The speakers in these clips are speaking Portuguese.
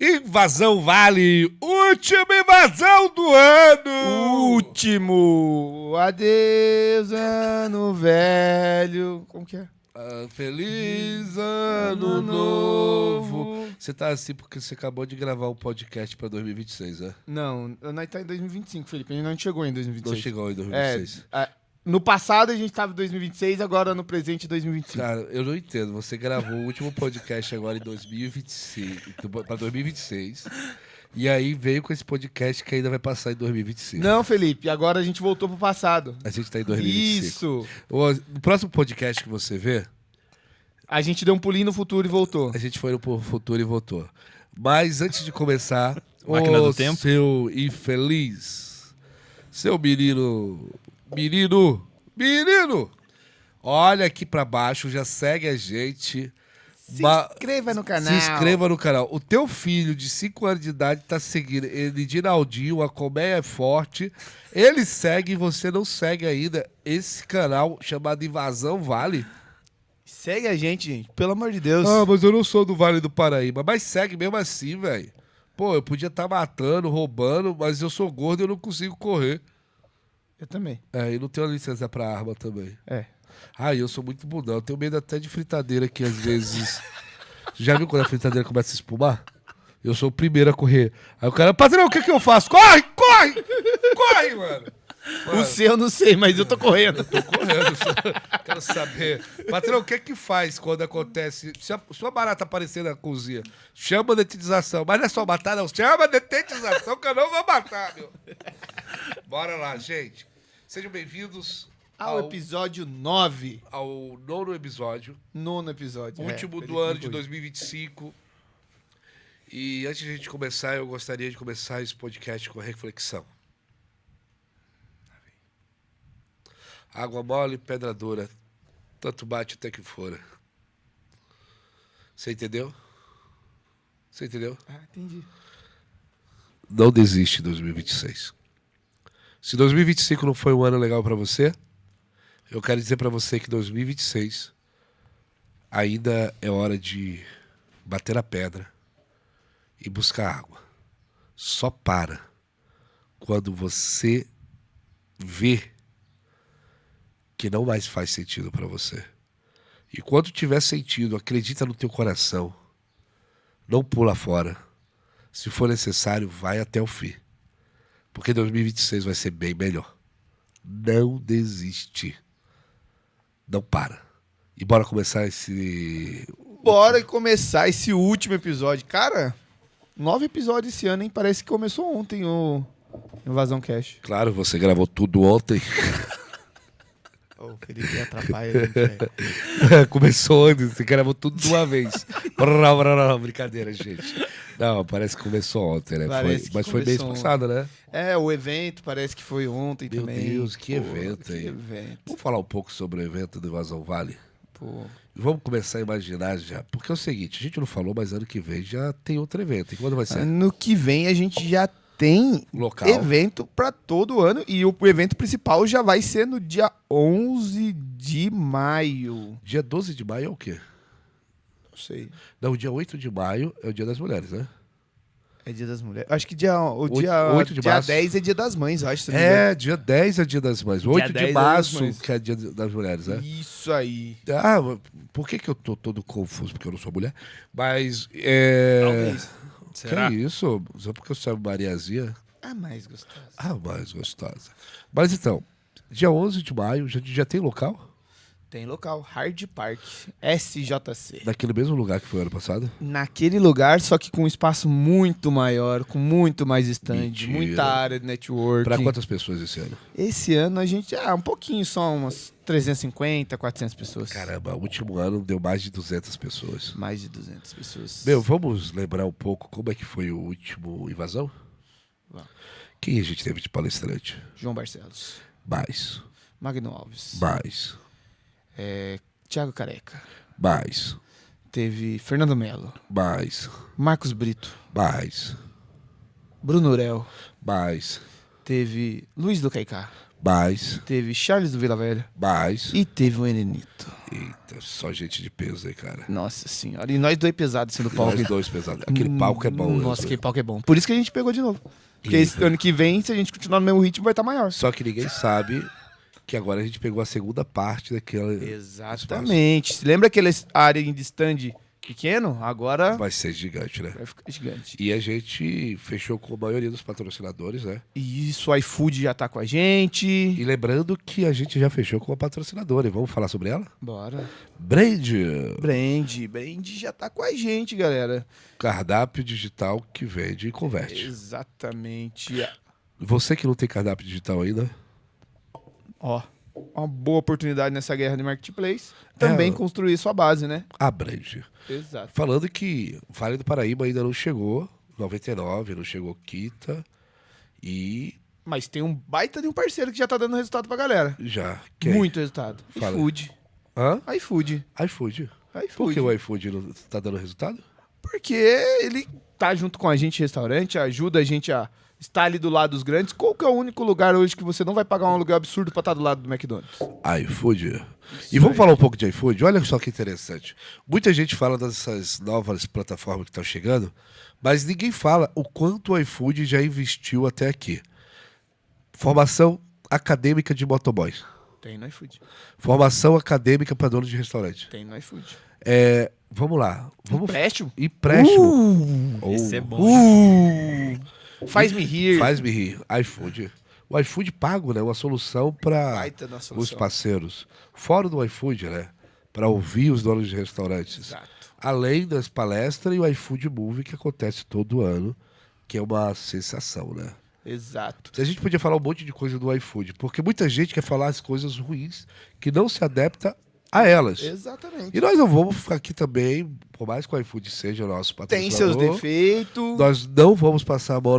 Invasão Vale, última invasão do ano! Último! Adeus, ano velho. Como que é? Feliz ano novo! Você tá assim porque você acabou de gravar um podcast pra 2026, né? Não, nós tá em 2025, Felipe. A gente não chegou em 2026. Não chegou em 2026. No passado a gente tava em 2026, agora no presente 2025. Cara, eu não entendo. Você gravou o último podcast agora em 2025, pra 2026. E aí veio com esse podcast que ainda vai passar em 2025. Não, Felipe, agora a gente voltou pro passado. A gente tá em 2025. Isso! No próximo podcast que você vê, A gente deu um pulinho no futuro e voltou. a gente foi no futuro e voltou. Mas antes de começar, Máquina do tempo. Seu infeliz, seu menino, olha aqui pra baixo, já segue a gente. Se inscreva no canal. Se inscreva no canal. O teu filho de 5 anos de idade tá seguindo ele de Naldinho, a colmeia é forte. Ele segue e você não segue ainda esse canal chamado Invasão Vale. Segue a gente, pelo amor de Deus. Ah, mas eu não sou do Vale do Paraíba. Mas segue mesmo assim, velho. Pô, eu podia estar matando, roubando, mas eu sou gordo e eu não consigo correr. Eu também. E não tenho licença pra arma também. É. Eu sou muito bundão. Eu tenho medo até de fritadeira que às vezes... Já viu quando a fritadeira começa a espumar? Eu sou o primeiro a correr. Aí o cara, patrão, o que eu faço? Corre, mano. O seu eu não sei, mas eu tô correndo. Tô correndo. Quero saber. Patrão, o que faz quando acontece... Se a sua barata aparecer na cozinha, chama a detetização. Mas não é só matar, não. Chama a detetização que eu não vou matar, meu. Bora lá, gente. Sejam bem-vindos Ao episódio 9. ao 9º episódio. 9º episódio. Último do ano de 2025. E antes de a gente começar, eu gostaria de começar esse podcast com a reflexão. Água mole, pedra dura. Tanto bate até que fora. Você entendeu? Você entendeu? Entendi. Não desiste em 2026. Se 2025 não foi um ano legal pra você, eu quero dizer pra você que 2026 ainda é hora de bater a pedra e buscar água. Só para quando você vê que não mais faz sentido pra você. E quando tiver sentido, acredita no teu coração. Não pula fora. Se for necessário, vai até o fim. Porque 2026 vai ser bem melhor. Não desiste. Não para. E bora começar esse... Bora começar esse último episódio. Cara, 9 episódios esse ano, hein? Parece que começou ontem o Invasão Cash. Claro, você gravou tudo ontem. O Felipe atrapalha a gente, velho. Começou ontem, você gravou tudo de uma vez. Não, brincadeira, gente. Não, parece que começou ontem, né? Mas foi mês passado, né? O evento parece que foi ontem Meu também. Meu Deus, que evento aí. Vamos falar um pouco sobre o evento do Invasão Vale? Pô. Vamos começar a imaginar já. Porque é o seguinte, a gente não falou, mas ano que vem já tem outro evento. E quando vai ser? Ano que vem a gente já tem Local. Evento pra todo ano. E o evento principal já vai ser no dia 11 de maio. Dia 12 de maio é o quê? Não sei. Não, o dia 8 de maio é o Dia das Mulheres, né? É Dia das Mulheres. Acho que dia 8 de dia março. 10 é Dia das Mães, eu acho. Se não me engano. Dia 10 é Dia das Mães. 8 de 10 é março das mães. que é Dia das Mulheres, né? Isso aí. Por que eu tô todo confuso? Porque eu não sou mulher. Mas, Talvez. Será? Que isso? Só porque eu sou Mariazinha? A mais gostosa. Mais gostosa. Mas então, dia 11 de maio, já tem local? Tem local, Hard Park, SJC. Naquele mesmo lugar que foi ano passado? Naquele lugar, só que com um espaço muito maior, com muito mais stand, Mentira. muita área de network. Pra quantas pessoas esse ano? Esse ano a gente, um pouquinho só, umas 350, 400 pessoas. Caramba, o último ano deu mais de 200 pessoas. Mais de 200 pessoas. Vamos lembrar um pouco como é que foi o último Invasão? Vamos. Quem a gente teve de palestrante? João Barcelos. Mais. Magno Alves. Mais. Thiago Careca. Mais. Teve Fernando Melo. Mais. Marcos Brito. Mais. Bruno Urel. Mais. Teve Luiz do Caicá. Mais. Teve Charles do Vila Velha. Mais. E teve o Erenito. Eita, só gente de peso aí, cara. Nossa senhora. E nós dois pesados sendo palco. Nós dois pesados. Aquele palco é bom. Nossa, né? aquele palco é bom. Por isso que a gente pegou de novo. Porque Isso. esse ano que vem, se a gente continuar no mesmo ritmo, vai estar maior. Só que ninguém sabe que agora a gente pegou a segunda parte daquela. Exatamente. Se lembra aquela área de stand pequeno? Agora Vai ser gigante, né? vai ficar gigante. E a gente fechou com a maioria dos patrocinadores, né? E isso, o iFood já tá com a gente. E lembrando que a gente já fechou com uma patrocinadora. E vamos falar sobre ela? Bora. Brand. Brand já tá com a gente, galera. Cardápio digital que vende e converte. Exatamente. Você que não tem cardápio digital ainda, Ó, uma boa oportunidade nessa guerra de marketplace. Também construir sua base, né? a Brand. Exato. Falando que Vale do Paraíba ainda não chegou, 99, não chegou Kita. E Mas tem um baita de um parceiro que já tá dando resultado pra galera. já. Quem? Muito resultado. Fala. iFood. Hã? iFood. iFood. Por iFood. que o iFood não tá dando resultado? Porque ele tá junto com a gente em restaurante, ajuda a gente a estar ali do lado dos grandes. Qual que é o único lugar hoje que você não vai pagar um aluguel absurdo pra estar do lado do McDonald's? iFood. E vamos falar um pouco de iFood? Olha só que interessante. Muita gente fala dessas novas plataformas que estão chegando, mas ninguém fala o quanto o iFood já investiu até aqui. Formação acadêmica de motoboys. Tem no iFood. Formação acadêmica para donos de restaurante. Tem no iFood. Vamos lá. Vamos Empréstimo? Empréstimo. Esse é bom. Faz-me rir. Faz-me rir. iFood. O iFood pago, né? Uma solução para Baita da os solução. parceiros. Fora do iFood, né? Para ouvir os donos de restaurantes. Exato. Além das palestras e o iFood Movie que acontece todo ano, que é uma sensação, né? Exato. A gente podia falar um monte de coisa do iFood, porque muita gente quer falar as coisas ruins que não se adapta a elas. Exatamente. E nós não vamos ficar aqui também, por mais que o iFood seja nosso Tem patrocinador, seus defeitos. nós não vamos passar a mão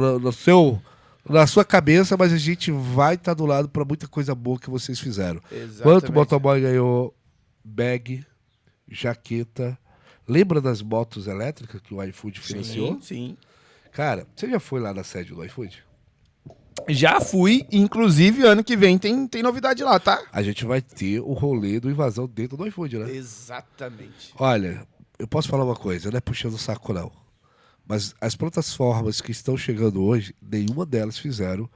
na sua cabeça, mas a gente vai estar do lado para muita coisa boa que vocês fizeram. Exatamente. Quanto o motoboy ganhou bag, jaqueta. Lembra das motos elétricas que o iFood financiou? Sim. Cara, você já foi lá na sede do iFood? Já fui, inclusive ano que vem tem novidade lá, tá? A gente vai ter o rolê do invasão dentro do iFood, né? Exatamente. Olha, eu posso falar uma coisa, não é puxando o saco não. Mas as plataformas que estão chegando hoje, nenhuma delas fizeram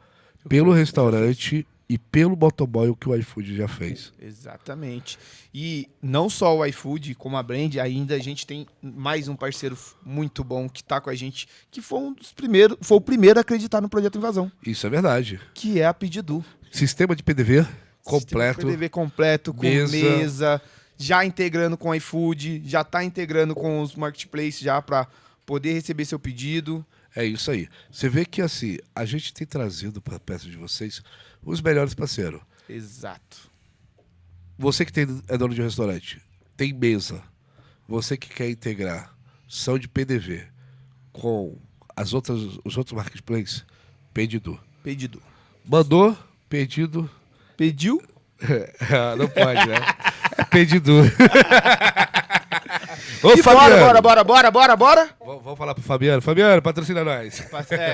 pelo restaurante e pelo motoboy o que o iFood já fez. Exatamente. E não só o iFood, como a Brand, ainda a gente tem mais um parceiro muito bom que tá com a gente, que foi o primeiro a acreditar no projeto Invasão, Isso é verdade. que é a Pedidu. Sistema de PDV completo. Sistema PDV completo, com mesa, já integrando com o iFood, já tá integrando com os marketplaces já para poder receber seu pedido. É isso aí. Você vê que assim, a gente tem trazido para perto de vocês os melhores parceiros. Exato. Você que é dono de um restaurante, tem mesa. Você que quer integrar são de PDV com os outros marketplaces, Pedidu. Pedidu. Mandou, pedido. Pediu? Não pode, né? É Pedidu. Ô, E Fabiano. bora. Vamos falar pro Fabiano. Fabiano, patrocina nós.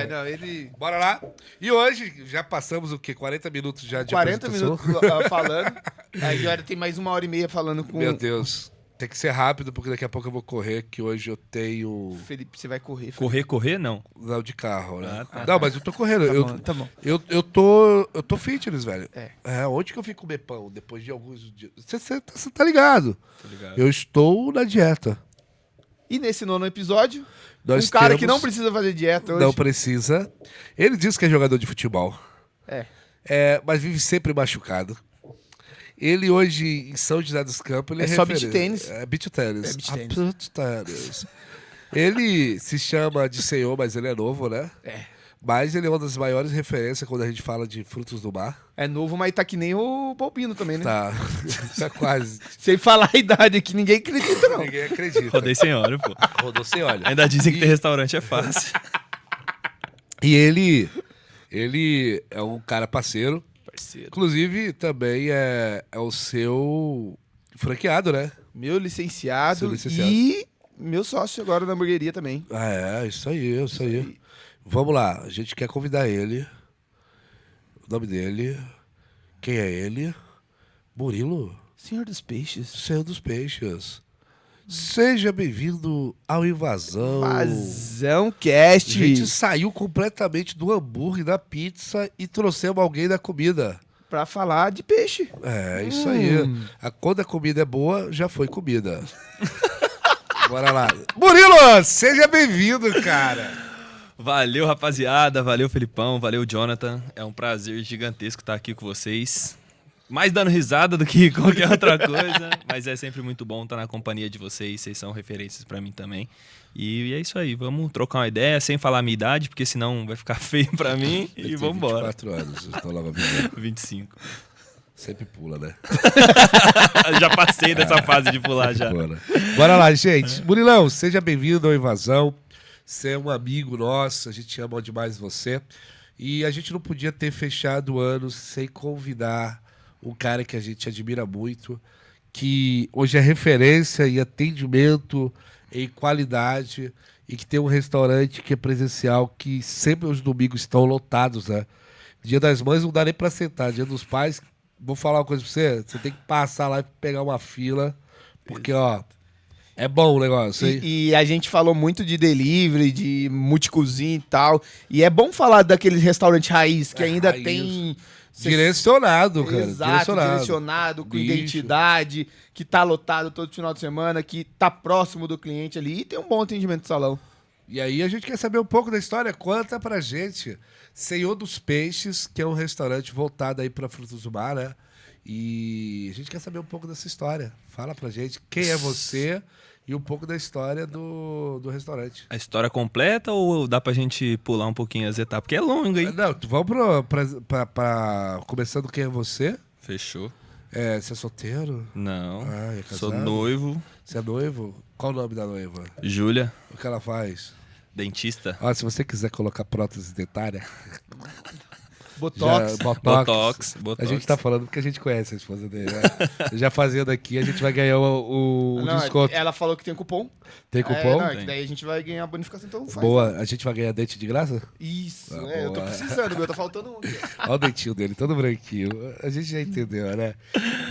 Não, ele... Bora lá. E hoje, já passamos o quê? 40 minutos já de 40 apresentação? minutos falando. Aí agora tem mais 1h30 falando com Meu Deus. Tem que ser rápido, porque daqui a pouco eu vou correr, que hoje eu tenho... o Felipe. Você vai correr, Felipe. Correr, não. Não, de carro, né? Ah, tá. Não, mas eu tô correndo. Tá bom. Eu tô fitness, velho. É. Onde que eu fico comer pão depois de alguns dias? Você tá ligado? Tô ligado. Eu estou na dieta. E nesse 9º episódio, Nós um cara temos- que não precisa fazer dieta hoje. Não precisa. Ele diz que é jogador de futebol. Mas vive sempre machucado. Ele hoje, em São José dos Campos, ele É só referência. beach tênis. É beach tênis. É beach Ah, tênis. beach tênis. Ele se chama de senhor, mas ele é novo, né? Mas ele é uma das maiores referências quando a gente fala de frutos do mar. É novo, mas tá que nem o Balbino também, né? Tá, tá quase. Sem falar a idade aqui, ninguém acredita, não. Ninguém acredita. Rodei sem hora, pô. Rodou sem olha. Ainda dizem que ter restaurante é fácil. E ele é um cara parceiro. Parceiro. Inclusive, também é o seu franqueado, né? Meu licenciado, Seu licenciado. e meu sócio agora na hamburgueria também. Isso aí. Vamos lá, a gente quer convidar ele. O nome dele. Quem é ele? Murilo, Senhor dos Peixes. Senhor dos Peixes. Seja bem-vindo ao Invasão. Vazão A Cast. gente saiu completamente do hambúrguer, da pizza e trouxemos alguém da comida. Pra falar de peixe. É, isso aí. Quando a comida é boa, já foi comida. Bora lá. Murilo, seja bem-vindo, cara. Valeu, rapaziada. Valeu, Felipão. Valeu, Jonathan. É um prazer gigantesco estar aqui com vocês. Mais dando risada do que qualquer outra coisa. Mas é sempre muito bom estar na companhia de vocês. Vocês são referências pra mim também. E é isso aí. Vamos trocar uma ideia sem falar a minha idade, porque senão vai ficar feio pra mim. E vamos embora. 24 anos, eu estou lá vivendo. 25. Sempre pula, né? Já passei dessa fase de pular já. Bora lá, gente. Murilão, seja bem-vindo ao Invasão. Você é um amigo nosso, a gente ama demais você. E a gente não podia ter fechado o ano sem convidar um cara que a gente admira muito, que hoje é referência em atendimento, em qualidade, e que tem um restaurante que é presencial, que sempre os domingos estão lotados, né? Dia das Mães não dá nem pra sentar. Dia dos Pais, vou falar uma coisa pra você, você tem que passar lá e pegar uma fila, porque, ó, é bom o negócio, hein? E a gente falou muito de delivery, de multicozinha e tal. E é bom falar daqueles restaurantes raiz que ainda raiz. tem... Direcionado, cara. Exato, direcionado, com Bicho. identidade, que tá lotado todo final de semana, que tá próximo do cliente ali e tem um bom atendimento de salão. E aí a gente quer saber um pouco da história. Conta pra gente. Senhor dos Peixes, que é um restaurante voltado aí pra frutos do mar, né? E a gente quer saber um pouco dessa história. Fala pra gente quem é você e um pouco da história do restaurante. A história completa ou dá pra gente pular um pouquinho as etapas? Porque é longa, hein? Não, vamos começando quem é você. Fechou. Você é solteiro? Não. Ah, é casado? Sou noivo. Você é noivo? Qual o nome da noiva? Júlia, O que ela faz? dentista. Ó, se você quiser colocar prótese dentária, Botox. Botox. A gente tá falando porque a gente conhece a esposa dele, né? Já fazendo aqui, a gente vai ganhar o Não, desconto. ela falou que tem cupom. Tem cupom? Não, é que Tem. daí a gente vai ganhar a bonificação, então faz. Boa, a gente vai ganhar dente de graça? Isso, Ah, eu tô boa. precisando, meu, tá faltando um. Olha o dentinho dele, todo branquinho. A gente já entendeu, né?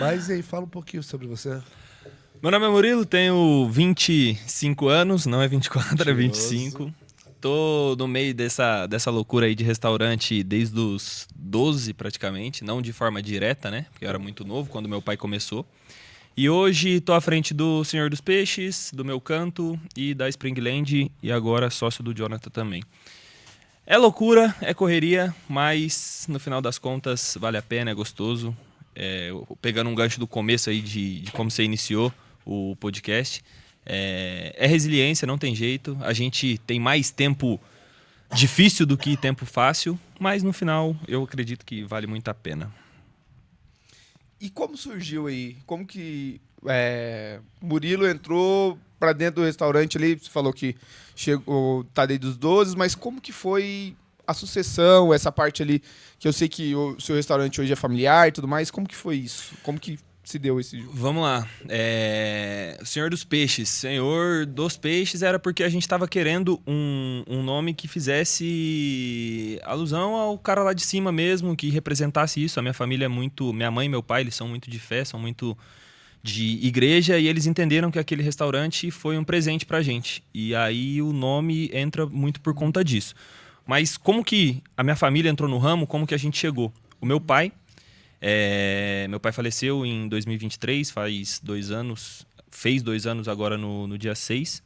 Mas e aí, fala um pouquinho sobre você. Meu nome é Murilo, tenho 25 anos, não é 24, é 25. Tô no meio dessa loucura aí de restaurante desde os 12 praticamente, não de forma direta, né? Porque eu era muito novo quando meu pai começou. E hoje tô à frente do Senhor dos Peixes, do Meu Canto e da Springland e agora sócio do Jonathan também. É loucura, é correria, mas no final das contas vale a pena, é gostoso. Pegando um gancho do começo aí de como você iniciou o podcast, é resiliência, não tem jeito. A gente tem mais tempo difícil do que tempo fácil, mas no final eu acredito que vale muito a pena. E como surgiu aí? Como que Murilo entrou pra dentro do restaurante ali? Você falou que chegou, tá desde os 12, mas como que foi a sucessão, essa parte ali, que eu sei que o seu restaurante hoje é familiar e tudo mais, como que foi isso? Como que se deu esse jogo? Vamos lá. Senhor dos Peixes. Senhor dos Peixes era porque a gente estava querendo um nome que fizesse alusão ao cara lá de cima mesmo, que representasse isso. A minha família é muito... Minha mãe e meu pai, eles são muito de fé, são muito de igreja, e eles entenderam que aquele restaurante foi um presente pra gente. E aí o nome entra muito por conta disso. Mas como que a minha família entrou no ramo, como que a gente chegou? O meu pai faleceu em 2023, faz 2 anos, fez 2 anos agora no dia 6.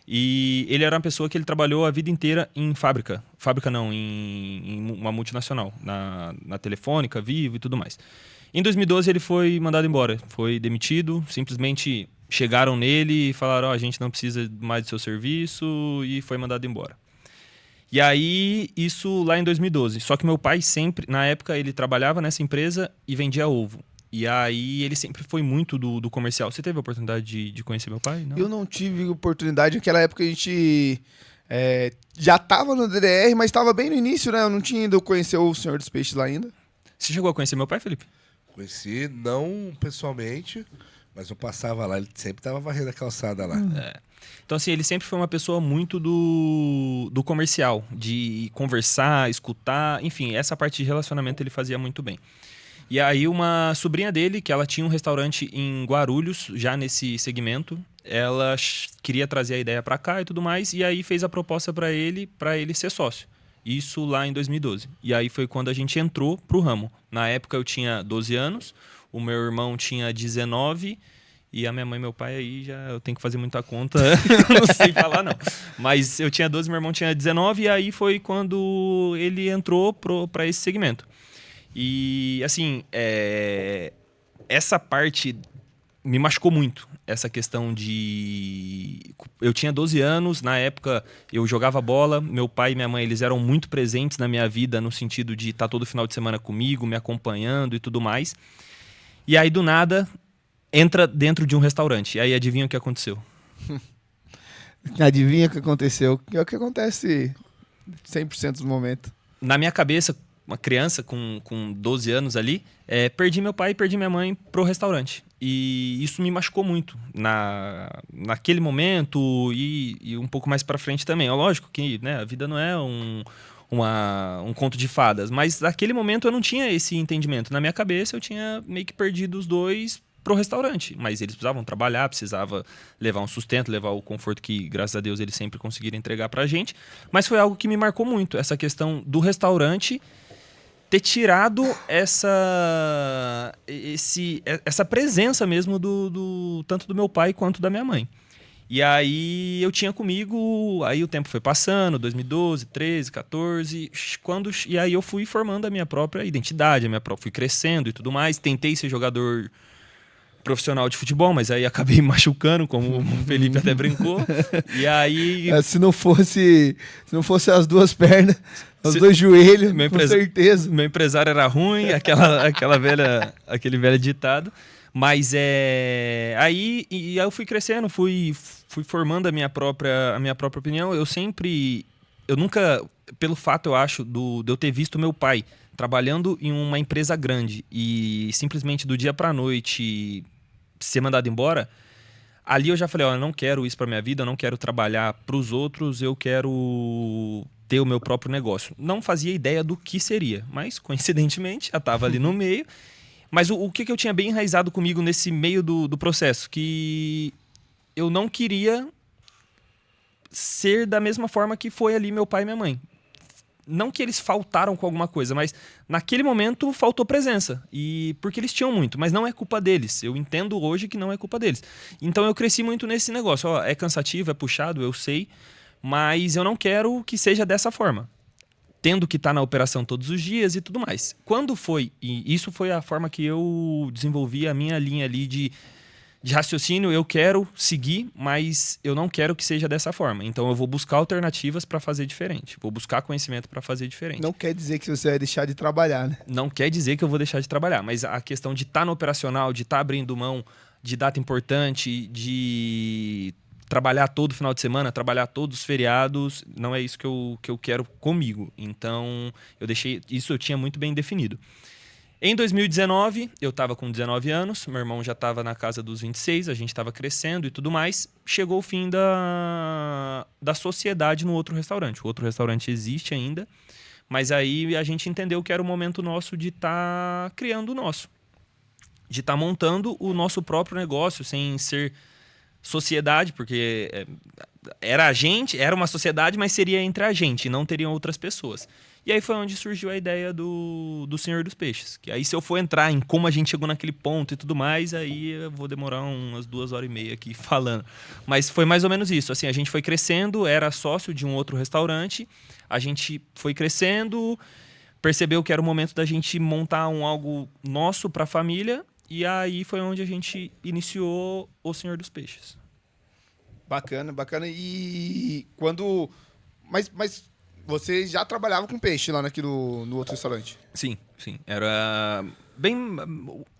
E ele era uma pessoa que ele trabalhou a vida inteira em fábrica. Fábrica não, em uma multinacional, na Telefônica, Vivo e tudo mais. Em 2012 ele foi mandado embora, foi demitido, simplesmente chegaram nele e falaram, a gente não precisa mais do seu serviço, e foi mandado embora. E aí, isso lá em 2012. Só que meu pai sempre, na época, ele trabalhava nessa empresa e vendia ovo. E aí, ele sempre foi muito do comercial. Você teve a oportunidade de conhecer meu pai? Não? Eu não tive oportunidade. Naquela época a gente já tava no DDR, mas tava bem no início, né? Eu não tinha ido conhecer o Senhor dos Peixes lá ainda. Você chegou a conhecer meu pai, Felipe? Conheci, não pessoalmente, mas eu passava lá, ele sempre tava varrendo a calçada lá. Então, assim, ele sempre foi uma pessoa muito do comercial, de conversar, escutar, enfim, essa parte de relacionamento ele fazia muito bem. E aí uma sobrinha dele, que ela tinha um restaurante em Guarulhos, já nesse segmento, ela queria trazer a ideia para cá e tudo mais, e aí fez a proposta para ele ser sócio. Isso lá em 2012. E aí foi quando a gente entrou pro ramo. Na época eu tinha 12 anos, o meu irmão tinha 19 e a minha mãe e meu pai aí já eu tenho que fazer muita conta, não sei falar não. Mas eu tinha 12, meu irmão tinha 19 e aí foi quando ele entrou para esse segmento. E, assim, essa parte me machucou muito. Essa questão de... Eu tinha 12 anos, na época eu jogava bola, meu pai e minha mãe eles eram muito presentes na minha vida, no sentido de estar todo final de semana comigo, me acompanhando e tudo mais. E aí, do nada, entra dentro de um restaurante. E aí, adivinha o que aconteceu? Adivinha o que aconteceu? É o que acontece 100% dos momentos. Na minha cabeça, uma criança com 12 anos ali, perdi meu pai e perdi minha mãe pro restaurante. E isso me machucou muito naquele momento e um pouco mais pra frente também. É lógico que, né, a vida não é um conto de fadas, mas naquele momento eu não tinha esse entendimento. Na minha cabeça eu tinha meio que perdido os dois pro restaurante, mas eles precisavam trabalhar, precisava levar um sustento, levar o conforto que, graças a Deus, eles sempre conseguiram entregar pra gente. Mas foi algo que me marcou muito, essa questão do restaurante ter tirado essa presença mesmo tanto do meu pai quanto da minha mãe. E aí eu tinha comigo, aí o tempo foi passando, 2012, 13, 14, e aí eu fui formando a minha própria identidade, fui crescendo e tudo mais. Tentei ser jogador profissional de futebol, mas aí acabei me machucando, como o Felipe até brincou. E aí... Se não fosse as duas pernas, os dois joelhos, com certeza. Meu empresário era ruim, aquele velho ditado. Mas aí eu fui crescendo, fui formando a minha própria opinião. Eu nunca, pelo fato, eu acho, de eu ter visto meu pai trabalhando em uma empresa grande e simplesmente do dia pra noite ser mandado embora, ali eu já falei, eu não quero isso pra minha vida, eu não quero trabalhar pros outros, eu quero ter o meu próprio negócio. Não fazia ideia do que seria, mas coincidentemente já estava ali no meio. Mas o que eu tinha bem enraizado comigo nesse meio do processo? Que eu não queria ser da mesma forma que foi ali meu pai e minha mãe. Não que eles faltaram com alguma coisa, mas naquele momento faltou presença. E porque eles tinham muito, mas não é culpa deles. Eu entendo hoje que não é culpa deles. Então eu cresci muito nesse negócio. Ó, é cansativo, é puxado, eu sei, mas eu não quero que seja dessa forma. Tendo que estar na operação todos os dias e tudo mais. Quando foi, e isso foi a forma que eu desenvolvi a minha linha ali de raciocínio, eu quero seguir, mas eu não quero que seja dessa forma. Então eu vou buscar alternativas para fazer diferente. Vou buscar conhecimento para fazer diferente. Não quer dizer que você vai deixar de trabalhar, né? Não quer dizer que eu vou deixar de trabalhar, mas a questão de estar no operacional, de estar abrindo mão de data importante, de trabalhar todo final de semana, trabalhar todos os feriados, não é isso que eu quero comigo. Então, eu tinha muito bem definido. Em 2019, eu estava com 19 anos, meu irmão já estava na casa dos 26, a gente estava crescendo e tudo mais. Chegou o fim da sociedade no outro restaurante. O outro restaurante existe ainda, mas aí a gente entendeu que era o momento nosso de estar criando o nosso. De estar montando o nosso próprio negócio, sem ser sociedade, porque era a gente, era uma sociedade, mas seria entre a gente, não teriam outras pessoas. E aí foi onde surgiu a ideia do Senhor dos Peixes. Que aí se eu for entrar em como a gente chegou naquele ponto e tudo mais, aí eu vou demorar umas 2h30 aqui falando. Mas foi mais ou menos isso. Assim, a gente foi crescendo, era sócio de um outro restaurante, a gente foi crescendo, percebeu que era o momento da gente montar algo nosso para a família, e aí foi onde a gente iniciou o Senhor dos Peixes. Bacana, bacana. E quando... Mas você já trabalhava com peixe lá no outro restaurante? Sim. Era bem...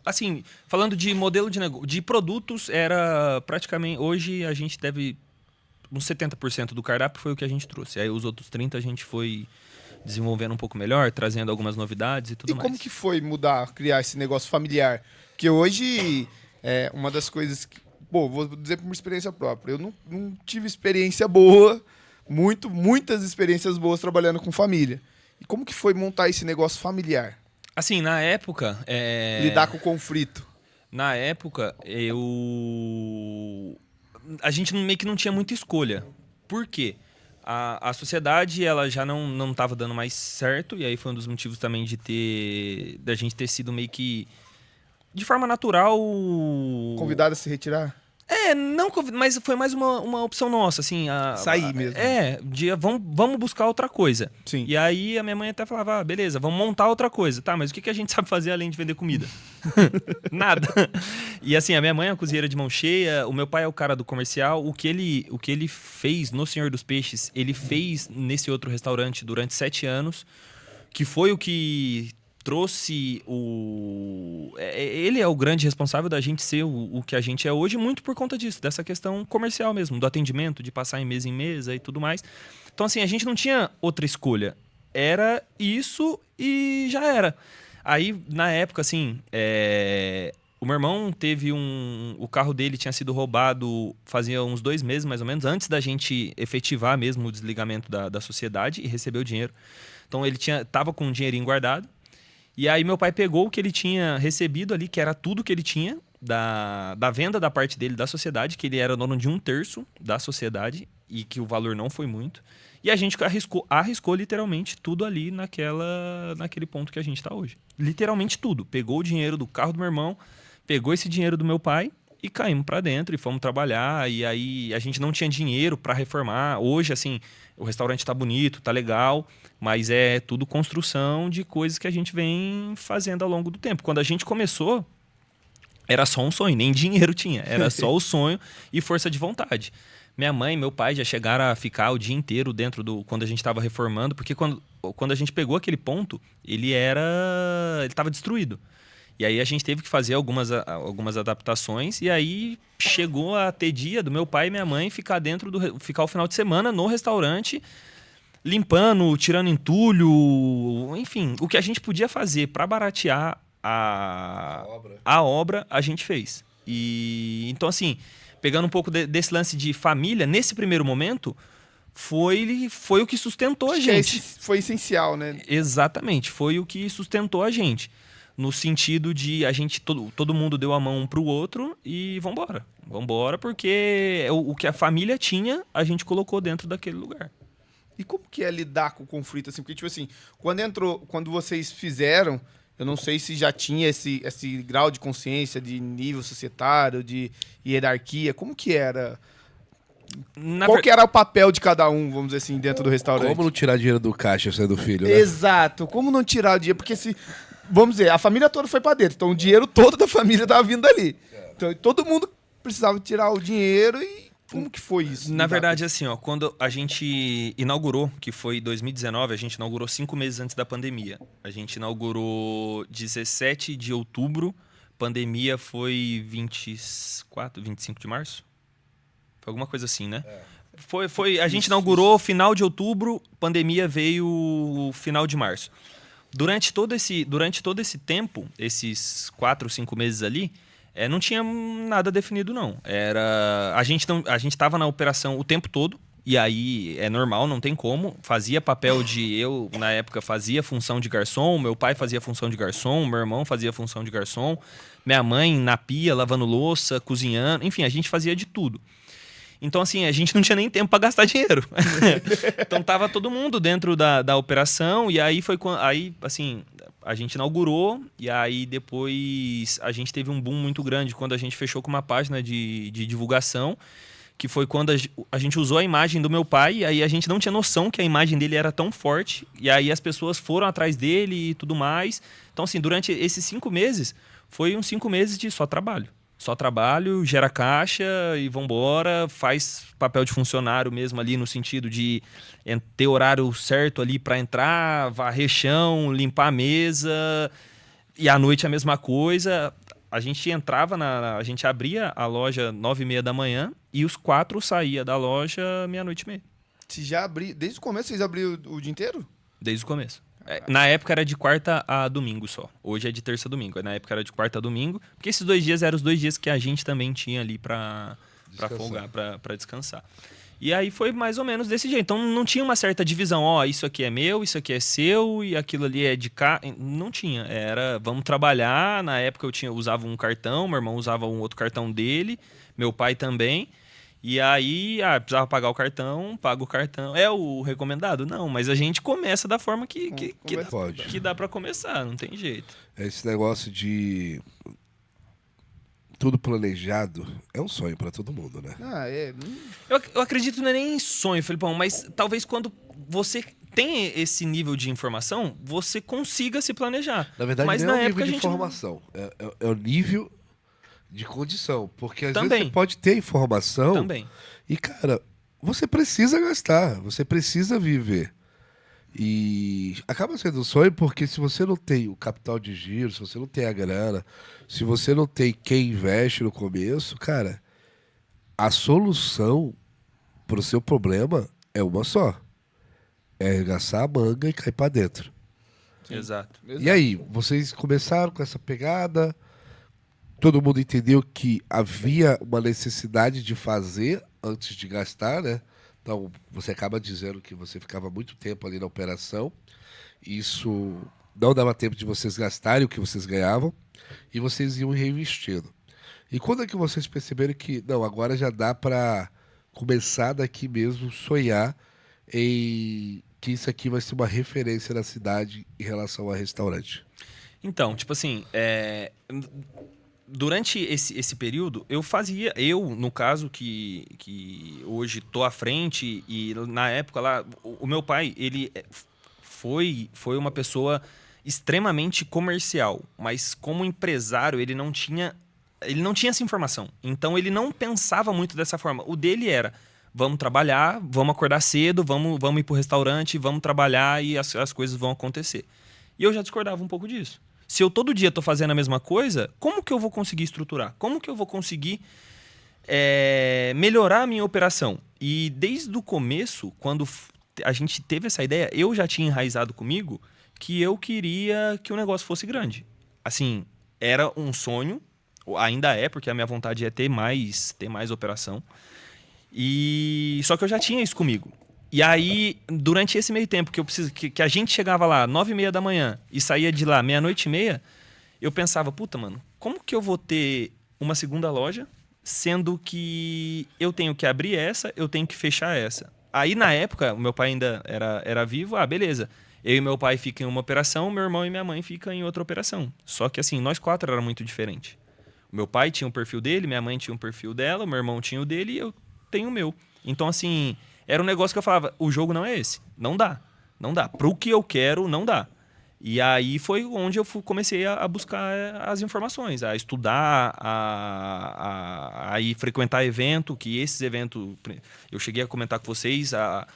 Assim, falando de modelo de negócio, de produtos, era praticamente... Hoje a gente deve... Uns 70% do cardápio foi o que a gente trouxe. Aí os outros 30% a gente foi desenvolvendo um pouco melhor, trazendo algumas novidades e tudo mais. E como que foi criar esse negócio familiar? Porque hoje, uma das coisas... Bom, vou dizer por uma experiência própria. Eu não tive experiência boa... Muitas experiências boas trabalhando com família. E como que foi montar esse negócio familiar? Assim, na época... Lidar com o conflito. Na época, a gente meio que não tinha muita escolha. Por quê? A sociedade, ela já não estava dando mais certo, e aí foi um dos motivos também da gente ter sido meio que, de forma natural... Convidado a se retirar? Não, mas foi mais uma opção nossa, assim. Sair mesmo. Vamos buscar outra coisa. Sim. E aí a minha mãe até falava, beleza, vamos montar outra coisa. Tá, mas o que a gente sabe fazer além de vender comida? Nada. E assim, a minha mãe é uma cozinheira de mão cheia, o meu pai é o cara do comercial. O que ele fez no Senhor dos Peixes, ele fez nesse outro restaurante durante 7 anos, que foi o que... trouxe ele é o grande responsável da gente ser o que a gente é hoje, muito por conta disso, dessa questão comercial mesmo, do atendimento, de passar em mesa e tudo mais. Então, assim, a gente não tinha outra escolha. Era isso e já era. Aí, na época, assim, o meu irmão teve o carro dele tinha sido roubado fazia uns 2 meses, mais ou menos, antes da gente efetivar mesmo o desligamento da sociedade e receber o dinheiro. Então, ele tava com um dinheirinho guardado. E aí meu pai pegou o que ele tinha recebido ali, que era tudo que ele tinha da venda da parte dele da sociedade, que ele era dono de 1/3 da sociedade e que o valor não foi muito. E a gente arriscou literalmente tudo ali naquele ponto que a gente está hoje. Literalmente tudo. Pegou o dinheiro do carro do meu irmão, pegou esse dinheiro do meu pai e caímos para dentro e fomos trabalhar. E aí a gente não tinha dinheiro para reformar. Hoje, assim, o restaurante tá bonito, tá legal, mas é tudo construção de coisas que a gente vem fazendo ao longo do tempo. Quando a gente começou, era só um sonho, nem dinheiro tinha. Era só o sonho e força de vontade. Minha mãe e meu pai já chegaram a ficar o dia inteiro dentro quando a gente estava reformando, porque quando a gente pegou aquele ponto, ele estava destruído. E aí a gente teve que fazer algumas adaptações, e aí chegou a ter dia do meu pai e minha mãe ficar ficar o final de semana no restaurante, limpando, tirando entulho, enfim, o que a gente podia fazer para baratear a obra, a gente fez. E então, assim, pegando um pouco desse lance de família, nesse primeiro momento, foi o que sustentou a gente. Foi essencial, né? Exatamente, foi o que sustentou a gente. No sentido de a gente, todo mundo deu a mão um pro outro e vambora. Vambora, porque o que a família tinha, a gente colocou dentro daquele lugar. E como que é lidar com o conflito, assim? Porque, tipo assim, quando vocês fizeram, eu não sei se já tinha esse grau de consciência, de nível societário, de hierarquia. Como que era? Qual que era o papel de cada um, vamos dizer assim, dentro do restaurante? Como não tirar dinheiro do caixa se é do filho, né? Exato. Como não tirar o dinheiro? Porque vamos dizer, a família toda foi pra dentro. Então o dinheiro todo da família tava vindo dali. Então todo mundo precisava tirar o dinheiro e como que foi isso? Na verdade, assim, ó, quando a gente inaugurou, que foi 2019, a gente inaugurou 5 meses antes da pandemia. A gente inaugurou 17 de outubro, pandemia foi 24, 25 de março? Foi alguma coisa assim, né? A gente inaugurou final de outubro, pandemia veio final de março. Durante todo esse tempo, esses 4, 5 meses ali, não tinha nada definido, não. A gente estava na operação o tempo todo, e aí é normal, não tem como. Fazia papel eu, na época, fazia função de garçom, meu pai fazia função de garçom, meu irmão fazia função de garçom, minha mãe na pia, lavando louça, cozinhando, enfim, a gente fazia de tudo. Então, assim, a gente não tinha nem tempo para gastar dinheiro. Então, tava todo mundo dentro da operação. E aí foi quando... Aí, assim, a gente inaugurou. E aí, depois, a gente teve um boom muito grande quando a gente fechou com uma página de divulgação. Que foi quando a gente usou a imagem do meu pai. E aí, a gente não tinha noção que a imagem dele era tão forte. E aí, as pessoas foram atrás dele e tudo mais. Então, assim, durante esses 5 meses, foi uns 5 meses de só trabalho. Só trabalho, gera caixa e vambora, faz papel de funcionário mesmo ali no sentido de ter horário certo ali para entrar, varrer chão, limpar a mesa e à noite a mesma coisa. A gente entrava, a gente abria a loja 9h30 da manhã e os 4 saía da loja 00:30. Desde o começo vocês abriam o dia inteiro? Desde o começo. Na época era de quarta a domingo só. Hoje é de terça a domingo. Na época era de quarta a domingo. Porque esses 2 dias eram os 2 dias que a gente também tinha ali pra folgar, pra descansar. E aí foi mais ou menos desse jeito. Então não tinha uma certa divisão. Ó, isso aqui é meu, isso aqui é seu e aquilo ali é de cá. Não tinha. Era, vamos trabalhar. Na época eu usava um cartão, meu irmão usava um outro cartão dele, meu pai também. E aí, precisava pagar o cartão, paga o cartão. É o recomendado? Não, mas a gente começa da forma que dá pra começar, não tem jeito. Esse negócio de tudo planejado é um sonho pra todo mundo, né? Eu acredito que não é nem sonho, Felipão, mas talvez quando você tem esse nível de informação, você consiga se planejar. Na verdade, mas não na é o época nível de informação, é o nível de condição. Porque às vezes você pode ter informação também. E, cara, você precisa gastar, você precisa viver. E acaba sendo um sonho porque se você não tem o capital de giro, se você não tem a grana, se você não tem quem investe no começo, cara, a solução pro seu problema é uma só. É arregaçar a manga e cair pra dentro. Exato. E aí, vocês começaram com essa pegada, todo mundo entendeu que havia uma necessidade de fazer antes de gastar, né? Então, você acaba dizendo que você ficava muito tempo ali na operação. Isso não dava tempo de vocês gastarem o que vocês ganhavam e vocês iam reinvestindo. E quando é que vocês perceberam que, não, agora já dá para começar daqui mesmo, sonhar em que isso aqui vai ser uma referência na cidade em relação a restaurante? Então, tipo assim, durante esse período, eu, no caso, que hoje tô à frente, e na época lá, o meu pai, ele foi uma pessoa extremamente comercial, mas como empresário, ele não tinha essa informação. Então, ele não pensava muito dessa forma. O dele era, vamos trabalhar, vamos acordar cedo, vamos ir pro restaurante, vamos trabalhar e as coisas vão acontecer. E eu já discordava um pouco disso. Se eu todo dia estou fazendo a mesma coisa, como que eu vou conseguir estruturar? Como que eu vou conseguir melhorar a minha operação? E desde o começo, quando a gente teve essa ideia, eu já tinha enraizado comigo que eu queria que o negócio fosse grande. Assim, era um sonho, ainda é, porque a minha vontade é ter mais operação. Só que eu já tinha isso comigo. E aí, durante esse meio tempo que a gente chegava lá 9h30 da manhã e saía de lá 00:30, eu pensava, puta, mano, como que eu vou ter uma segunda loja, sendo que eu tenho que abrir essa, eu tenho que fechar essa? Aí, na época, o meu pai ainda era vivo, beleza. Eu e meu pai ficam em uma operação, meu irmão e minha mãe ficam em outra operação. Só que, assim, nós 4 era muito diferente. O meu pai tinha um perfil dele, minha mãe tinha um perfil dela, meu irmão tinha o dele e eu tenho o meu. Então, assim, era um negócio que eu falava, o jogo não é esse. Não dá. Pro que eu quero, não dá. E aí foi onde eu comecei a buscar as informações, a estudar, a ir frequentar evento, que esses eventos, eu cheguei a comentar com vocês, a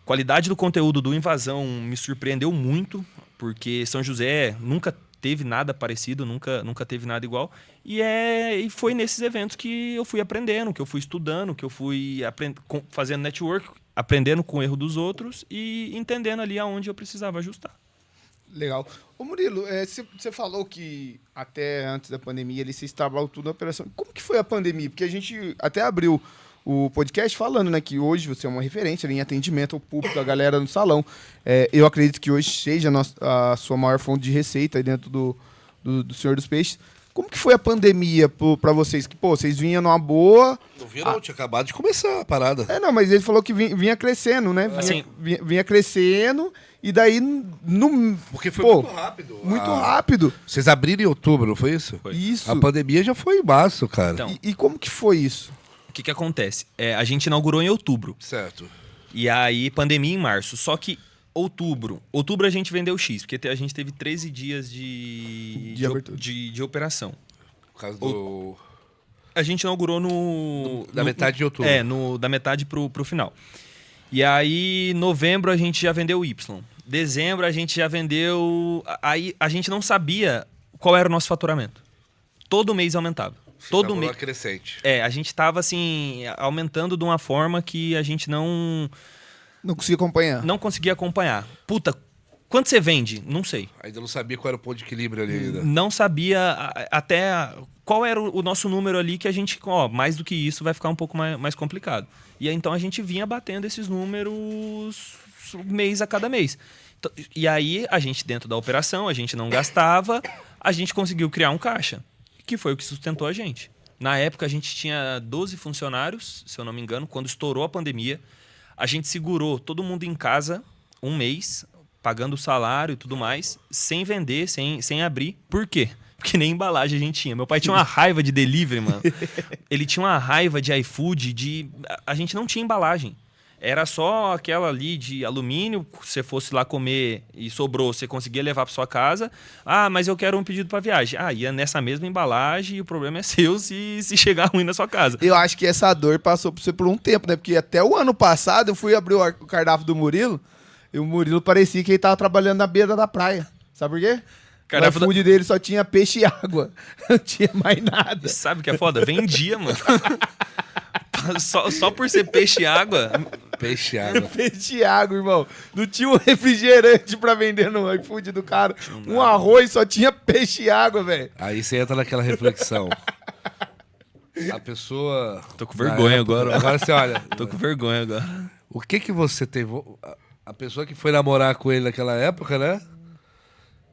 qualidade do conteúdo do Invasão me surpreendeu muito, porque São José nunca teve nada parecido, nunca teve nada igual. E foi nesses eventos que eu fui aprendendo, que eu fui estudando, que eu fui fazendo network, aprendendo com o erro dos outros e entendendo ali aonde eu precisava ajustar. Legal. Ô Murilo, você falou que até antes da pandemia ele se instalou tudo na operação. Como que foi a pandemia? Porque a gente até abriu o podcast falando, né, que hoje você é uma referência em atendimento ao público, a galera no salão. Eu acredito que hoje seja a sua maior fonte de receita aí dentro do Senhor dos Peixes. Como que foi a pandemia para vocês? Que, vocês vinham numa boa... Não vi não, tinha acabado de começar a parada. Não, mas ele falou que vinha crescendo, né? Vinha crescendo e daí... Porque foi muito rápido. Muito rápido. Vocês abriram em outubro, não foi isso? Foi. Isso. A pandemia já foi em março, cara. Então, E como que foi isso? o que acontece? A gente inaugurou em outubro. Certo. E aí, pandemia em março. Só que outubro a gente vendeu X, porque a gente teve 13 dias de operação. Por causa do... A gente inaugurou Da metade de outubro. Da metade pro final. E aí, novembro, a gente já vendeu Y. Dezembro, a gente já vendeu... Aí, a gente não sabia qual era o nosso faturamento. Todo mês aumentava. Todo mês crescente. a gente tava assim aumentando de uma forma que a gente não conseguia acompanhar. Não conseguia acompanhar. Puta, Quanto você vende? Não sei. Ainda não sabia qual era o ponto de equilíbrio ali ainda. Não sabia até qual era o nosso número ali que a gente, mais do que isso vai ficar um pouco mais complicado. E aí, então a gente vinha batendo esses números mês a cada mês. E aí a gente dentro da operação, a gente não gastava, a gente conseguiu criar um caixa, que foi o que sustentou a gente. Na época a gente tinha 12 funcionários, se eu não me engano, quando estourou a pandemia. A gente segurou todo mundo em casa um mês, pagando o salário e tudo mais, sem vender, sem abrir. Por quê? Porque nem embalagem a gente tinha. Meu pai tinha uma raiva de delivery, mano. Ele tinha uma raiva de iFood, a gente não tinha embalagem. Era só aquela ali de alumínio, se você fosse lá comer e sobrou, você conseguia levar para sua casa. Ah, mas eu quero um pedido para viagem. Ah, ia nessa mesma embalagem e o problema é seu se chegar ruim na sua casa. Eu acho que essa dor passou por você por um tempo, né? Porque até o ano passado eu fui abrir o cardápio do Murilo e o Murilo parecia que ele tava trabalhando na beira da praia. Sabe por quê? O iFood dele só tinha peixe e água. Não tinha mais nada. Sabe o que é foda? Vendia, mano. Só por ser peixe e água. Peixe e água. Peixe e água, irmão. Não tinha um refrigerante pra vender no iFood do cara. Um arroz, só tinha peixe e água, velho. Aí você entra naquela reflexão. A pessoa... Tô com vergonha agora. Agora você olha. Tô com vergonha agora. O que você tem... A pessoa que foi namorar com ele naquela época, né?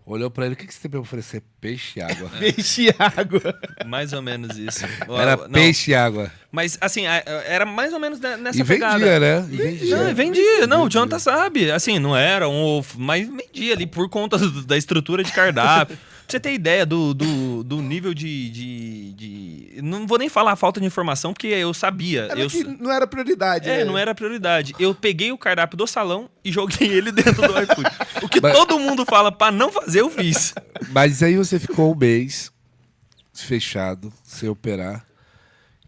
Olhou pra ele, o que você tem pra oferecer? Peixe e água. Peixe e água. Mais ou menos isso. Era peixe e água. Mas, assim, era mais ou menos nessa e pegada. Vendia, né? Vendia. Não, o Jonathan sabe. Assim, não era mas vendia ali por conta da estrutura de cardápio. Pra você ter ideia do nível de... Não vou nem falar a falta de informação, porque eu sabia. Que não era prioridade. Não era prioridade. Eu peguei o cardápio do salão e joguei ele dentro do iFood. O que todo mundo fala pra não fazer, eu fiz. Mas aí você ficou um mês fechado, sem operar.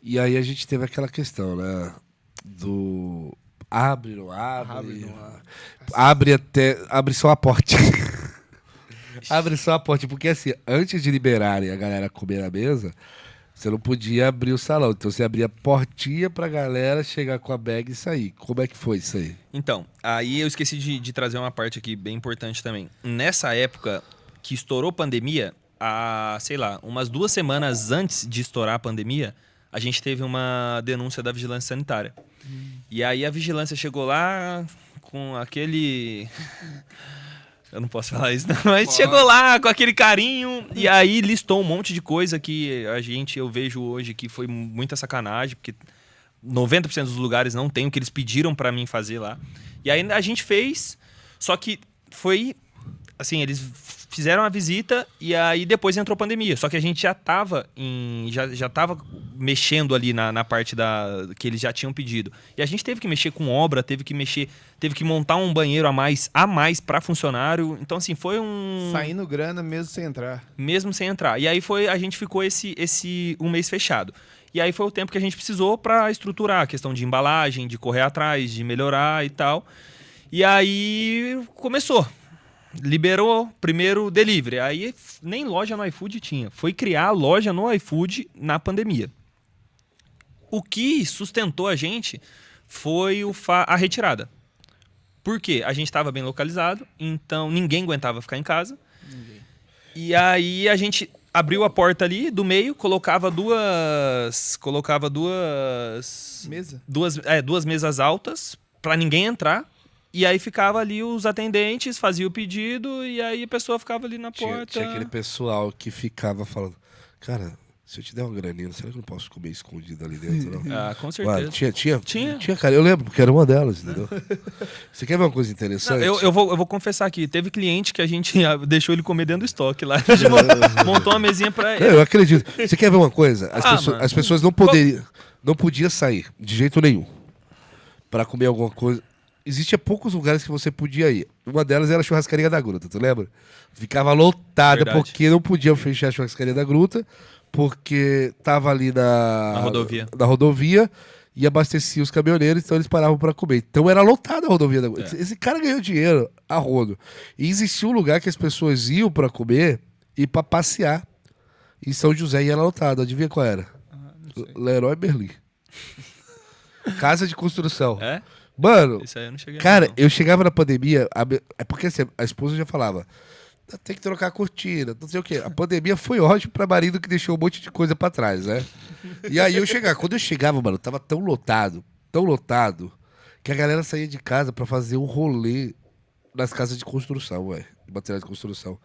E aí a gente teve aquela questão, né? Do... Abre, não abre. Abre só a porta. Abre só a porta, porque assim, antes de liberarem a galera comer na mesa, você não podia abrir o salão. Então você abria a portinha pra galera chegar com a bag e sair. Como é que foi isso aí? Então, aí eu esqueci de trazer uma parte aqui bem importante também. Nessa época que estourou a pandemia, sei lá, umas 2 semanas antes de estourar a pandemia, a gente teve uma denúncia da vigilância sanitária. E aí a vigilância chegou lá com aquele... Eu não posso falar isso, não. Mas chegou lá com aquele carinho e aí listou um monte de coisa que eu vejo hoje que foi muita sacanagem, porque 90% dos lugares não tem o que eles pediram pra mim fazer lá. E aí a gente fez, só que foi assim, eles fizeram a visita e aí depois entrou a pandemia. Só que a gente já tava mexendo ali na parte que eles já tinham pedido. E a gente teve que mexer com obra, teve que montar um banheiro a mais para funcionário. Então, assim, foi saindo grana mesmo sem entrar. Mesmo sem entrar. E aí a gente ficou esse um mês fechado. E aí foi o tempo que a gente precisou para estruturar a questão de embalagem, de correr atrás, de melhorar e tal. E aí começou. Liberou primeiro delivery. Aí nem loja no iFood tinha. Foi criar a loja no iFood na pandemia. O que sustentou a gente foi a retirada. Por quê? A gente estava bem localizado, então ninguém aguentava ficar em casa. E aí a gente abriu a porta ali do meio, colocava duas mesas altas para ninguém entrar. E aí ficava ali os atendentes, fazia o pedido e aí a pessoa ficava ali na porta. Tinha aquele pessoal que ficava falando, cara, se eu te der uma graninha, será que eu não posso comer escondido ali dentro, não? Ah, com certeza. Mano, tinha, cara, eu lembro, porque era uma delas, entendeu? Você quer ver uma coisa interessante? Não, eu vou confessar aqui, teve cliente que a gente deixou ele comer dentro do estoque lá. A gente montou uma mesinha pra ele. Eu acredito. Você quer ver uma coisa? As pessoas não podiam sair, de jeito nenhum, pra comer alguma coisa. Existia poucos lugares que você podia ir. Uma delas era a churrascaria da Gruta, tu lembra? Ficava lotada. Verdade. Porque não podiam fechar a churrascaria da Gruta, porque tava ali na rodovia e abastecia os caminhoneiros, então eles paravam para comer. Então era lotada a rodovia da Gruta. Esse cara ganhou dinheiro a rodo. E existia um lugar que as pessoas iam para comer e para passear. Em São José e era lotado. Adivinha qual era? Leroy Merlin. Casa de construção. É? Mano, Isso aí eu não cheguei cara, não. eu chegava na pandemia, é porque assim, a esposa já falava, tem que trocar a cortina, não sei o quê. A pandemia foi ótimo pra marido que deixou um monte de coisa pra trás, né? E aí quando eu chegava, mano, tava tão lotado, que a galera saía de casa pra fazer um rolê nas casas de construção, ué, de material de construção.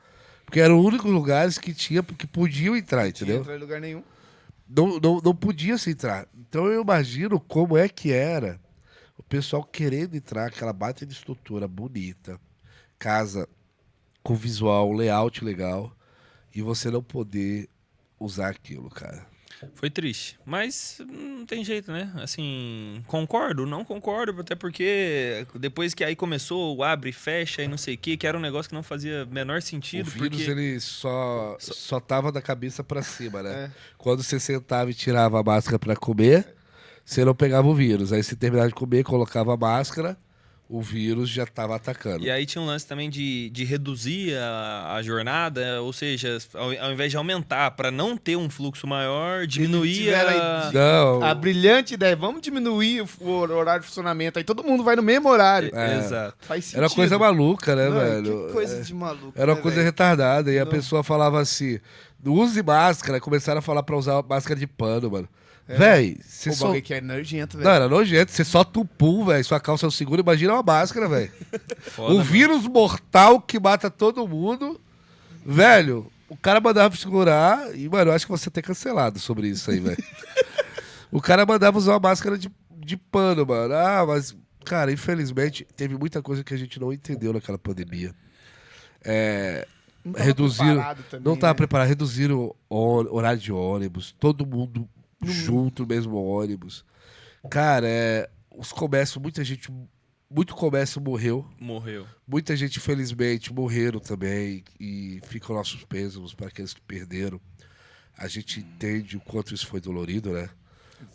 Porque eram os únicos lugares que que podiam entrar, Não tinha entendeu? entrar em lugar nenhum. Não podia se entrar. Então eu imagino como é que era o pessoal querendo entrar, aquela baita de estrutura bonita, casa com visual, layout legal, e você não poder usar aquilo, cara. Foi triste, mas não tem jeito, né? Assim, concordo, não concordo, até porque depois que aí começou o abre e fecha e não sei o que era um negócio que não fazia menor sentido, O vírus, porque ele só tava da cabeça pra cima, né? É. Quando você sentava e tirava a máscara pra comer, você não pegava o vírus. Aí você terminava de comer, colocava a máscara, o vírus já tava atacando. e aí tinha um lance também de reduzir a jornada, ou seja, ao invés de aumentar para não ter um fluxo maior, diminuir tiveram aí a... Não, A brilhante ideia, vamos diminuir o horário de funcionamento. Aí todo mundo vai no mesmo horário. Exato. Faz sentido. era uma coisa maluca, né, Não, velho? que coisa de maluco. Era uma né, coisa velho? retardada. E a Não. pessoa falava assim: use máscara. Começaram a falar pra usar máscara de pano, mano. Véi, você O só. bagulho que é nojento, Não, velho. era nojento. Você solta um pum, velho. Sua calça não segura. Imagina uma máscara, velho. Foda, Um mano. vírus mortal que mata todo mundo. Velho, o cara mandava segurar. E, mano, eu acho que você tem cancelado sobre isso aí, velho. O cara mandava usar uma máscara de pano, mano. Ah, mas, cara, infelizmente, teve muita coisa que a gente não entendeu naquela pandemia. Não tava Reduziram. preparado também, Não tava né? preparado. Reduziram o horário de ônibus. Todo mundo junto no mesmo ônibus. Cara, os comércios, muito comércio morreu. Morreu. Muita gente, infelizmente, morreram também. E ficam nossos pêsames para aqueles que perderam. A gente entende o quanto isso foi dolorido, né?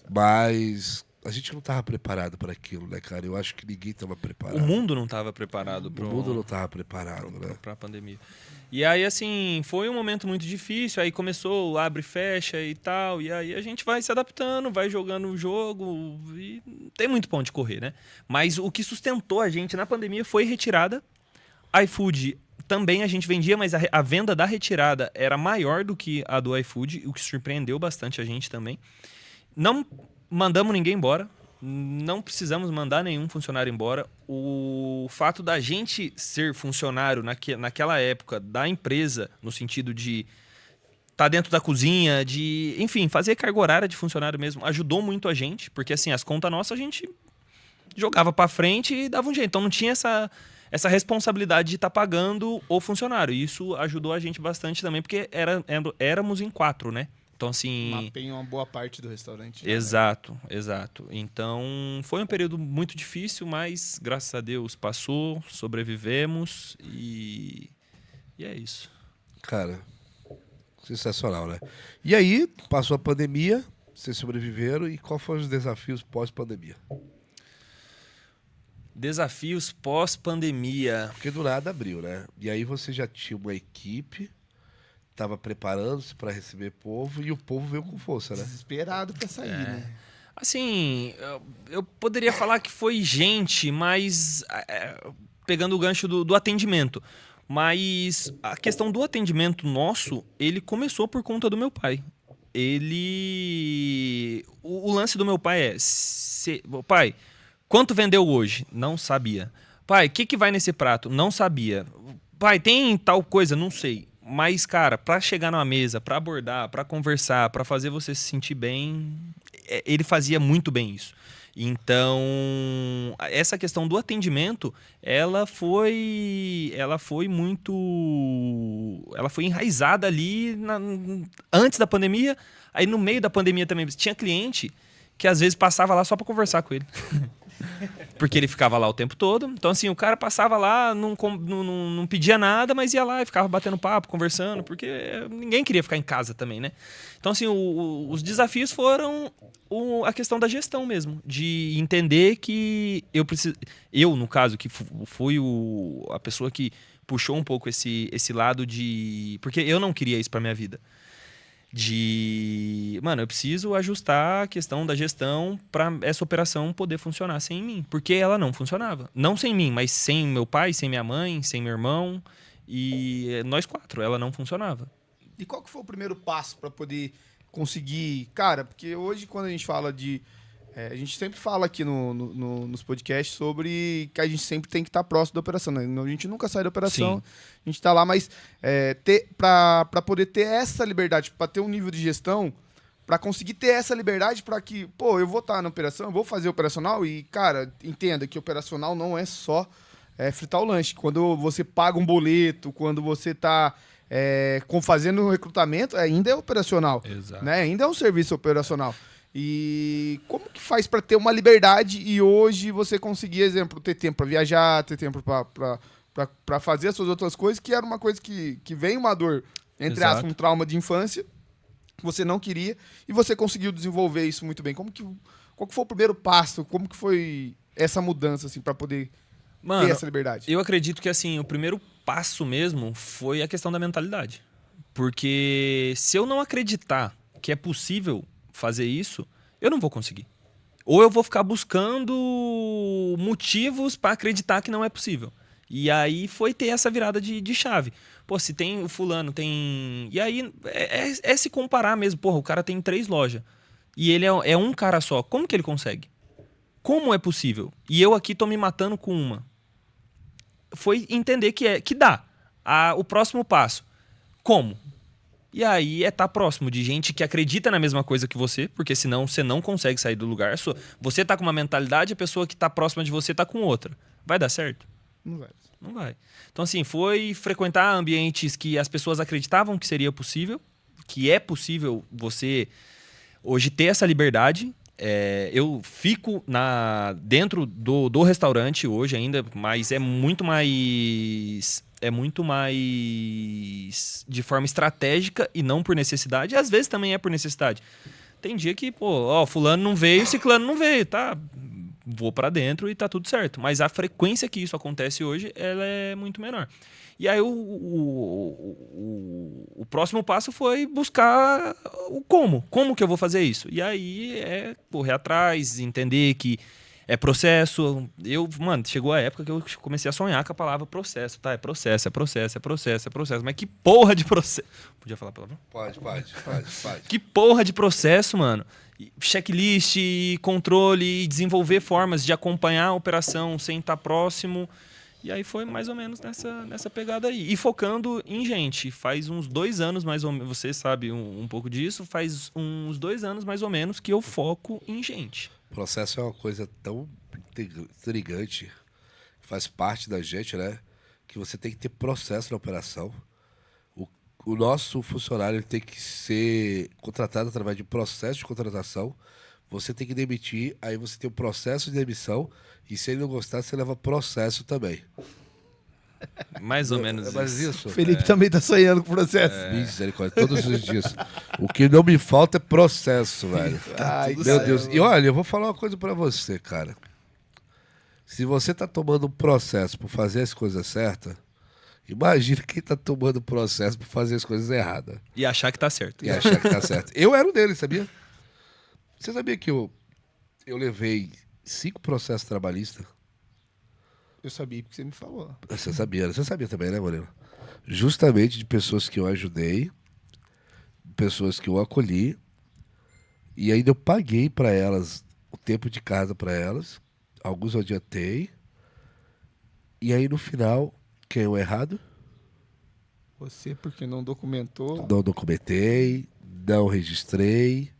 Mas a gente não estava preparado para aquilo, né, cara? Eu acho que ninguém estava preparado. O mundo não estava preparado O mundo não estava preparado, né? para a pandemia. E aí, assim, foi um momento muito difícil. Aí começou o abre e fecha e tal. E aí a gente vai se adaptando, vai jogando o jogo. E não tem muito pra onde correr, né? Mas o que sustentou a gente na pandemia foi retirada. iFood também a gente vendia, mas a venda da retirada era maior do que a do iFood, o que surpreendeu bastante a gente também. Não mandamos ninguém embora. Não precisamos mandar nenhum funcionário embora. O fato da gente ser funcionário naquela época da empresa, no sentido de estar dentro da cozinha, de, enfim, fazer carga horária de funcionário mesmo, ajudou muito a gente, porque assim, as contas nossas a gente jogava pra frente e dava um jeito. Então não tinha essa responsabilidade de estar pagando o funcionário. E isso ajudou a gente bastante também, porque éramos em 4, né? Então, assim. Mapei uma boa parte do restaurante. já, né? Exato. Então, foi um período muito difícil, mas graças a Deus passou, sobrevivemos e é isso. Cara, sensacional, né? E aí, passou a pandemia, vocês sobreviveram, e qual foram os desafios pós-pandemia? Desafios pós-pandemia. Porque do nada abriu, né? E aí você já tinha uma equipe, tava preparando-se para receber povo, e o povo veio com força, né? Desesperado pra sair, né? Assim, eu poderia falar que foi gente, mas pegando o gancho do atendimento. Mas a questão do atendimento nosso, ele começou por conta do meu pai. O lance do meu pai é... Pai, quanto vendeu hoje? Não sabia. Pai, o que vai nesse prato? Não sabia. Pai, tem tal coisa? Não sei. Mas, cara, pra chegar numa mesa, pra abordar, pra conversar, pra fazer você se sentir bem, ele fazia muito bem isso. Então, essa questão do atendimento, ela foi enraizada ali antes da pandemia. Aí no meio da pandemia também tinha cliente que às vezes passava lá só pra conversar com ele. Porque ele ficava lá o tempo todo. Então, assim, o cara passava lá, não pedia nada, mas ia lá e ficava batendo papo, conversando, porque ninguém queria ficar em casa também, né? Então, assim, os desafios foram a questão da gestão mesmo, de entender que eu, no caso, que fui a pessoa que puxou um pouco esse lado de... Porque eu não queria isso pra minha vida. Mano, eu preciso ajustar a questão da gestão para essa operação poder funcionar sem mim. Porque ela não funcionava. Não sem mim, mas sem meu pai, sem minha mãe, sem meu irmão. E nós 4, ela não funcionava. E qual que foi o primeiro passo para poder conseguir... Cara, porque hoje quando a gente fala de... a gente sempre fala aqui nos podcasts sobre que a gente sempre tem que estar próximo da operação. Né? A gente nunca sai da operação, Sim. a gente está lá, mas para poder ter essa liberdade, para ter um nível de gestão, para conseguir ter essa liberdade para que, pô, eu vou estar na operação, eu vou fazer operacional e, cara, entenda que operacional não é só fritar o lanche. Quando você paga um boleto, quando você está fazendo um recrutamento, ainda é operacional. Exato. Né? Ainda é um serviço operacional. E como que faz para ter uma liberdade e hoje você conseguir, exemplo, ter tempo para viajar, ter tempo para fazer as suas outras coisas, que era uma coisa que vem uma dor, entre Exato. aspas, um trauma de infância, que você não queria, e você conseguiu desenvolver isso muito bem. Qual que foi o primeiro passo? Como que foi essa mudança, assim, para poder ter essa liberdade? Eu acredito que, assim, o primeiro passo mesmo foi a questão da mentalidade. Porque se eu não acreditar que é possível fazer isso, eu não vou conseguir. Ou eu vou ficar buscando motivos para acreditar que não é possível. E aí foi ter essa virada de chave. Pô, se tem o fulano, tem... E aí é se comparar mesmo. Porra, o cara tem 3 lojas. E ele é um cara só. Como que ele consegue? Como é possível? E eu aqui tô me matando com uma. Foi entender que dá. O próximo passo. Como? E aí estar próximo de gente que acredita na mesma coisa que você, porque senão você não consegue sair do lugar. Você tá com uma mentalidade, a pessoa que tá próxima de você tá com outra. Vai dar certo? Não vai. Não vai. Então, assim, foi frequentar ambientes que as pessoas acreditavam que seria possível, que é possível você hoje ter essa liberdade. Eu fico dentro do restaurante hoje ainda, mas é muito mais de forma estratégica e não por necessidade. E às vezes também é por necessidade. Tem dia que, fulano não veio, ciclano não veio, tá? Vou pra dentro e tá tudo certo. Mas a frequência que isso acontece hoje, ela é muito menor. E aí o próximo passo foi buscar o como. Como que eu vou fazer isso? E aí correr atrás, entender que é processo. Chegou a época que eu comecei a sonhar com a palavra processo, tá? É processo. Mas que porra de processo? Podia falar a palavra? Pode. Que porra de processo, mano. Checklist, controle, desenvolver formas de acompanhar a operação sem estar próximo. E aí foi mais ou menos nessa pegada aí. E focando em gente. Faz uns 2 anos mais ou menos, você sabe um pouco disso, faz uns 2 anos mais ou menos que eu foco em gente. O processo é uma coisa tão intrigante, que faz parte da gente, né? Que você tem que ter processo na operação. O nosso funcionário tem que ser contratado através de processo de contratação. Você tem que demitir, aí você tem o processo de demissão, e se ele não gostar, você leva processo também. Mais ou menos Mas isso. isso. O Felipe também tá sonhando com o processo. Misericórdia, todos os dias. O que não me falta é processo, velho. Ai, Meu Deus. E olha, eu vou falar uma coisa pra você, cara. Se você tá tomando um processo por fazer as coisas certas, imagina quem tá tomando processo por fazer as coisas erradas. E achar que tá certo. E achar que tá certo. Eu era um deles, sabia? Você sabia que eu levei 5 processos trabalhistas? Eu sabia porque você me falou. Você sabia também, né, Moreno? Justamente de pessoas que eu ajudei, pessoas que eu acolhi, e ainda eu paguei para elas o tempo de casa para elas, alguns eu adiantei, e aí no final, quem é o errado? Você, porque não documentou. Não documentei, não registrei,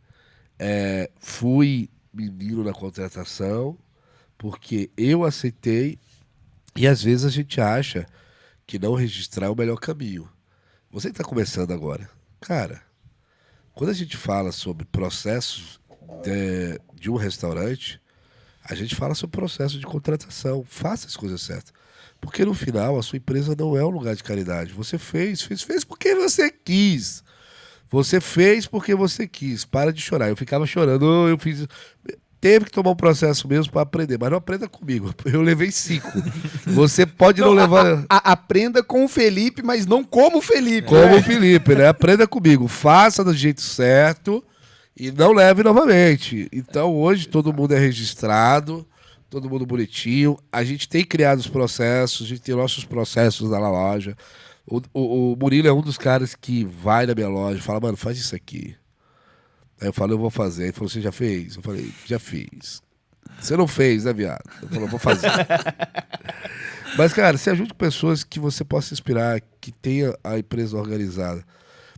fui menino na contratação, porque eu aceitei. E às vezes a gente acha que não registrar é o melhor caminho. Você que está começando agora, cara, quando a gente fala sobre processos de um restaurante, a gente fala sobre processo de contratação. Faça as coisas certas. Porque no final a sua empresa não é um lugar de caridade. Você fez porque você quis. Você fez porque você quis. Para de chorar. Eu ficava chorando, eu fiz... teve que tomar um processo mesmo para aprender, mas não aprenda comigo. Eu levei 5. Você pode não levar. Aprenda com o Felipe, mas não como o Felipe. Como o Felipe, né? Aprenda comigo. Faça do jeito certo e não leve novamente. Então hoje todo mundo é registrado, todo mundo bonitinho. A gente tem criado os processos, a gente tem nossos processos lá na loja. O Murilo é um dos caras que vai na minha loja e fala, mano, faz isso aqui. Aí eu falo, eu vou fazer. Ele falou, você já fez? Eu falei, já fiz. Você não fez, né, viado? Eu falei, vou fazer. Mas, cara, se ajude pessoas que você possa inspirar, que tenha a empresa organizada.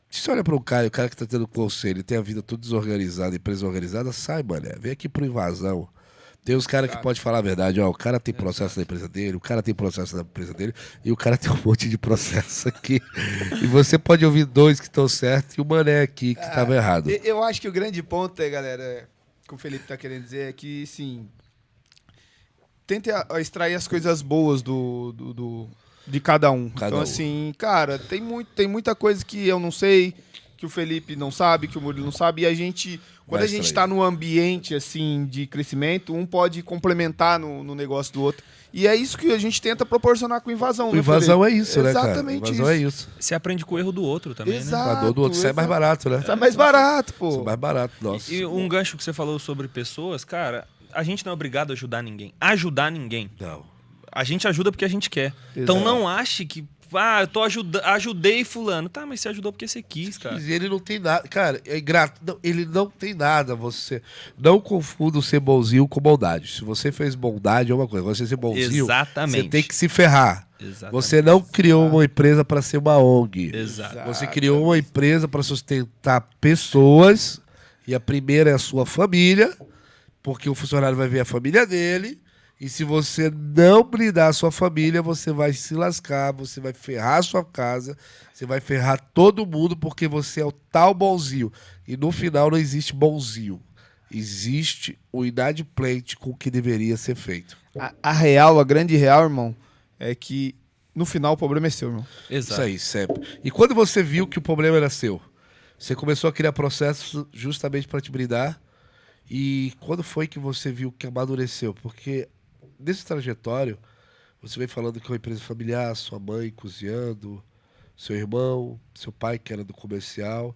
Se você olha para um cara, o cara que tá tendo conselho, tem a vida toda desorganizada, empresa organizada, sai, mané. Vem aqui pro Invasão. Tem os caras que podem falar a verdade, ó, o cara tem processo da empresa dele, o cara tem processo da empresa dele, e o cara tem um monte de processo aqui. E você pode ouvir 2 que estão certos e o mané aqui que estava errado. Eu acho que o grande ponto aí, galera, que o Felipe tá querendo dizer é que, sim, tente extrair as coisas boas de cada um. Então, assim, cara, tem muita coisa que eu não sei, que o Felipe não sabe, que o Murilo não sabe, e a gente, quando a gente está num ambiente, assim, de crescimento, um pode complementar no negócio do outro. E é isso que a gente tenta proporcionar com Invasão. O Invasão é isso, né, cara? Exatamente Invasão é isso. Você aprende com o erro do outro também, Exato, né? A dor do outro sai mais barato, né? Sai mais barato, pô. Sai mais barato, nossa. E um gancho que você falou sobre pessoas, cara, a gente não é obrigado a ajudar ninguém. Ajudar ninguém. Não. A gente ajuda porque a gente quer. Então não ache que, eu tô ajudei fulano. Tá, mas você ajudou porque você quis, cara. Ele não tem nada. Cara, é ingrato. Não, ele não tem nada. Você não confunda o ser bonzinho com bondade. Se você fez bondade é uma coisa. Você ser bonzinho, Exatamente. você tem que se ferrar. Exatamente. Você não criou uma empresa para ser uma ONG. Exato. Você criou uma empresa para sustentar pessoas. E a primeira é a sua família, porque o funcionário vai ver a família dele. E se você não blindar a sua família, você vai se lascar, você vai ferrar a sua casa, você vai ferrar todo mundo, porque você é o tal bonzinho. E no final não existe bonzinho. Existe o inadimplente com o que deveria ser feito. A grande real, irmão, é que no final o problema é seu, irmão. Exato. Isso aí, sempre. E quando você viu que o problema era seu, você começou a criar processos justamente para te blindar. E quando foi que você viu que amadureceu? Porque nesse trajetório, você vem falando que é uma empresa familiar, sua mãe cozinhando, seu irmão, seu pai que era do comercial,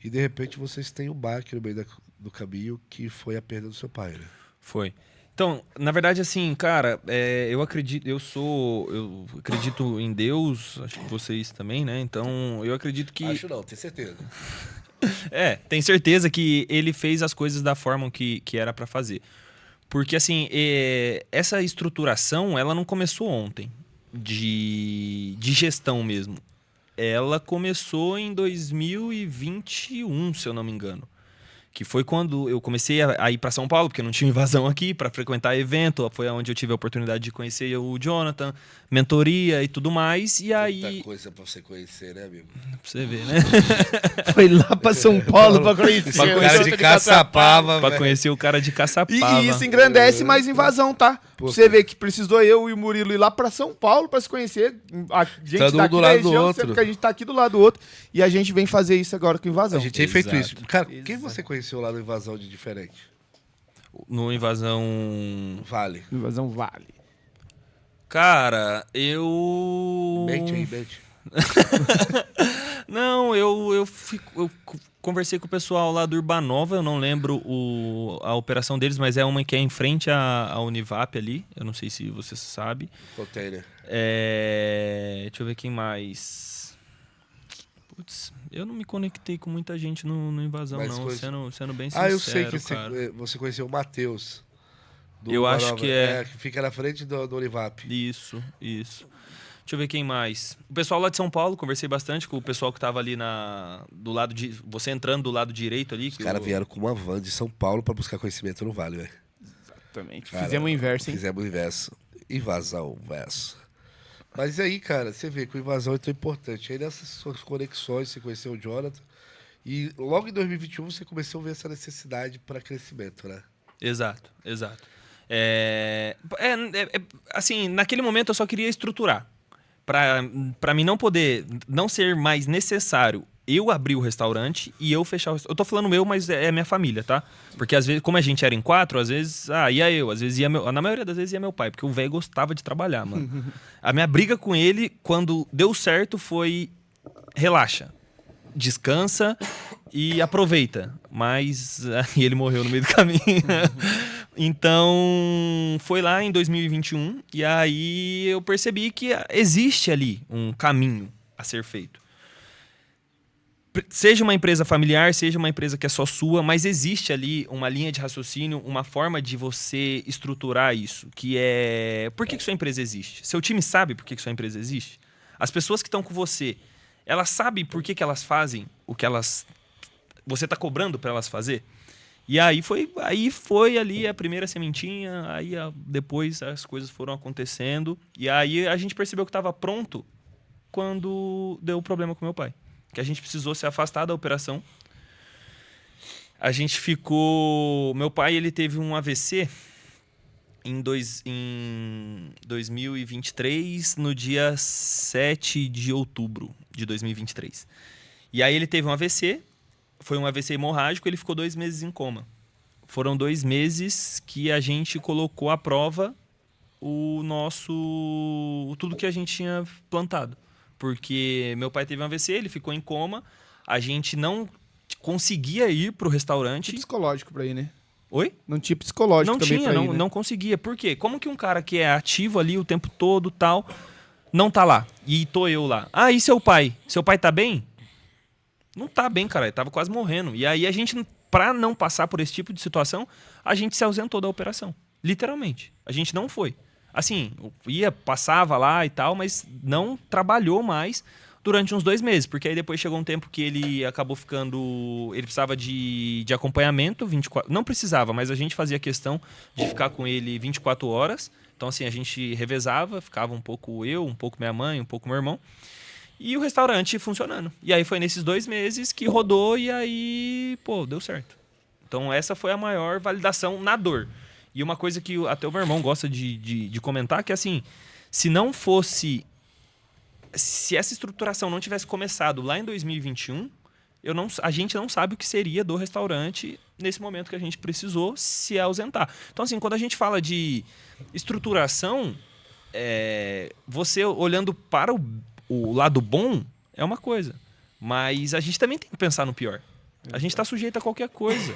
e de repente vocês têm um baque no meio do caminho que foi a perda do seu pai, né? Foi. Então, na verdade, assim, cara, eu acredito em Deus, acho que vocês também, né? Então, eu acredito que... Acho não, tenho certeza. Tenho certeza que ele fez as coisas da forma que era pra fazer. Porque, assim, essa estruturação, ela não começou ontem, de gestão mesmo. Ela começou em 2021, se eu não me engano. Que foi quando eu comecei a ir para São Paulo, porque não tinha Invasão aqui, para frequentar evento. Foi onde eu tive a oportunidade de conhecer o Jonathan, mentoria e tudo mais. E aí... Muita coisa para você conhecer, né, amigo? Pra você ver, né? Foi lá pra São Paulo pra conhecer Esse cara de Caçapava, Pra velho. conhecer o cara de Caçapava. E isso engrandece mais Invasão, tá? Você vê que precisou eu e o Murilo ir lá pra São Paulo pra se conhecer. A gente Tá um daqui do da lado do região, outro. porque a gente tá aqui do lado do outro. E a gente vem fazer isso agora com Invasão. A gente tem feito isso. Exato. Cara, quem você conheceu lá no Invasão de diferente? No Invasão... Vale. Invasão vale. Cara, eu... Mente aí, mente. Não, eu conversei com o pessoal lá do Urbanova, eu não lembro a operação deles, mas é uma que é em frente à Univap ali, eu não sei se você sabe. Container. Deixa eu ver quem mais. Putz, eu não me conectei com muita gente no Invasão, Mas não, coisa- sendo bem sincero, Eu sei que cara. você conheceu o Matheus. do Eu acho Urbanova. que é. Que fica na frente do Univap. Isso. Deixa eu ver quem mais. O pessoal lá de São Paulo, conversei bastante com o pessoal que tava ali do lado de... Você entrando do lado direito ali. Os caras vieram com uma van de São Paulo pra buscar conhecimento no Vale, velho. Exatamente. Cara, Fizemos o inverso, hein? Fizemos o inverso. Invasão, verso. Mas aí, cara, você vê que o Invasão é tão importante. Aí nessas suas conexões, você conheceu o Jonathan. E logo em 2021 você começou a ver essa necessidade para crescimento, né? Exato. Assim, naquele momento eu só queria estruturar. Pra mim não ser mais necessário eu abrir o restaurante e eu fechar o restaurante. Eu tô falando eu, mas é minha família, tá? Porque às vezes, como a gente era em 4, às vezes, ia eu, às vezes ia na maioria das vezes ia meu pai, porque o velho gostava de trabalhar, mano. A minha briga com ele, quando deu certo, foi relaxa, descansa e aproveita. Mas aí ele morreu no meio do caminho. Então, foi lá em 2021 e aí eu percebi que existe ali um caminho a ser feito. Seja uma empresa familiar, seja uma empresa que é só sua, mas existe ali uma linha de raciocínio, uma forma de você estruturar isso, que é... Por que sua empresa existe? Seu time sabe por que sua empresa existe? As pessoas que estão com você, elas sabem por que elas fazem o que você está cobrando para elas fazer? E aí foi ali a primeira sementinha, aí depois as coisas foram acontecendo, e aí a gente percebeu que estava pronto quando deu o problema com meu pai. Que a gente precisou se afastar da operação. A gente ficou... Meu pai, ele teve um AVC em 2023, no dia 7 de outubro de 2023. E aí ele teve um AVC, foi um AVC hemorrágico, ele ficou 2 meses em coma. Foram 2 meses que a gente colocou à prova tudo que a gente tinha plantado. Porque meu pai teve um AVC, ele ficou em coma, a gente não conseguia ir pro restaurante. Tinha psicológico pra ir, né? Oi? Não tinha psicológico também pra ir, né? Não conseguia. Por quê? Como que um cara que é ativo ali o tempo todo tal, não tá lá? E tô eu lá. Ah, e seu pai? Seu pai tá bem? Não tá bem, cara. Ele tava quase morrendo. E aí a gente, pra não passar por esse tipo de situação, a gente se ausentou da operação. Literalmente. A gente não foi. Assim, passava lá e tal, mas não trabalhou mais durante uns 2 meses, porque aí depois chegou um tempo que ele acabou ficando... Ele precisava de acompanhamento, 24... Não precisava, mas a gente fazia questão de ficar com ele 24 horas. Então, assim, a gente revezava, ficava um pouco eu, um pouco minha mãe, um pouco meu irmão. E o restaurante funcionando. E aí foi nesses 2 meses que rodou e aí, deu certo. Então, essa foi a maior validação na dor. E uma coisa que até o meu irmão gosta de comentar, que assim, se essa estruturação não tivesse começado lá em 2021, a gente não sabe o que seria do restaurante nesse momento que a gente precisou se ausentar. Então, assim, quando a gente fala de estruturação, você olhando para o lado bom é uma coisa, mas a gente também tem que pensar no pior. A gente está sujeito a qualquer coisa.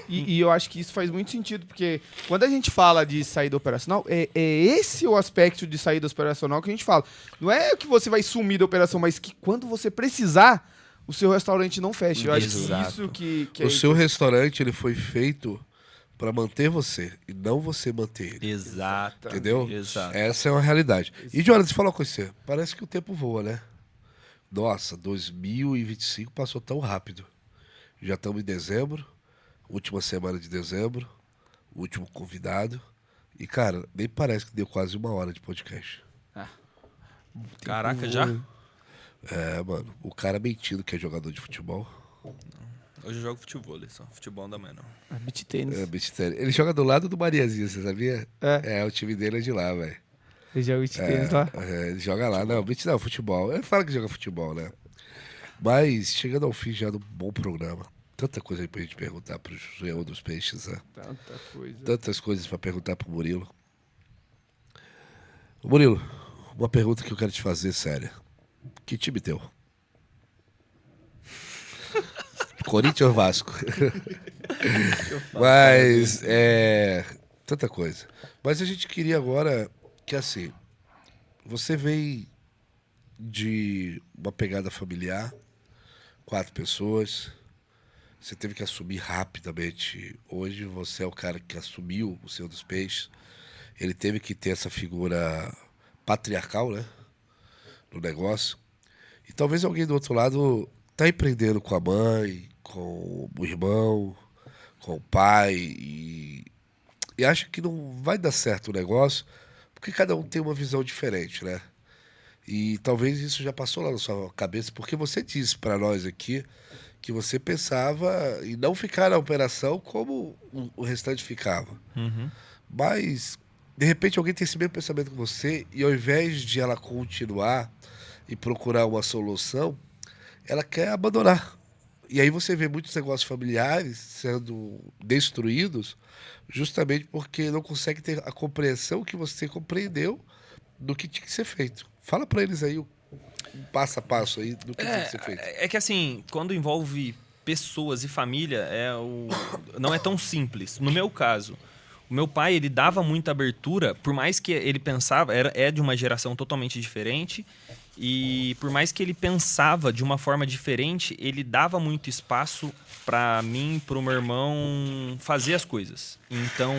E eu acho que isso faz muito sentido, porque quando a gente fala de saída operacional, é esse o aspecto de saída operacional que a gente fala. Não é que você vai sumir da operação, mas que quando você precisar, o seu restaurante não fecha. Eu acho que isso que o seu restaurante ele foi feito para manter você e não você manter ele. Exato. Entendeu? Exato. Essa é uma realidade. E, Jonathan, fala uma coisa com você. Parece que o tempo voa, né? Nossa, 2025 passou tão rápido. Já estamos em dezembro. Última semana de dezembro, último convidado. E, cara, nem parece que deu quase 1 hora de podcast. Caraca, já? Mano, o cara mentindo que é jogador de futebol. Hoje eu jogo futebol, só. Futebol não dá mais, não. Beach tênis. Beach tênis. Ele joga do lado do Mariazinho, você sabia? O time dele é de lá, velho. Ele joga beach tênis lá? Ele joga lá. Não, beach não, futebol. Ele fala que joga futebol, né? Mas, chegando ao fim já do bom programa. Tanta coisa aí pra gente perguntar pro João dos Peixes, né? Tanta coisa. Tantas coisas pra perguntar pro Murilo. Murilo, uma pergunta que eu quero te fazer, séria. Que time teu? Corinthians ou Vasco? Mas, tanta coisa. Mas a gente queria agora que, assim, você vem de uma pegada familiar, 4 pessoas... Você teve que assumir rapidamente. Hoje você é o cara que assumiu o Senhor dos Peixes. Ele teve que ter essa figura patriarcal, né? No negócio. E talvez alguém do outro lado tá empreendendo com a mãe, com o irmão, com o pai. E acha que não vai dar certo o negócio, porque cada um tem uma visão diferente, né? E talvez isso já passou lá na sua cabeça, porque você disse para nós aqui que você pensava em não ficar na operação como o restante ficava. Uhum. Mas, de repente, alguém tem esse mesmo pensamento que você e ao invés de ela continuar e procurar uma solução, ela quer abandonar. E aí você vê muitos negócios familiares sendo destruídos justamente porque não consegue ter a compreensão que você compreendeu do que tinha que ser feito. Fala pra eles aí um passo a passo aí do que tinha que ser feito. É que assim, quando envolve pessoas e família, não é tão simples. No meu caso, o meu pai, ele dava muita abertura, por mais que ele pensava, é de uma geração totalmente diferente, e por mais que ele pensava de uma forma diferente, ele dava muito espaço para mim, para o meu irmão fazer as coisas. Então,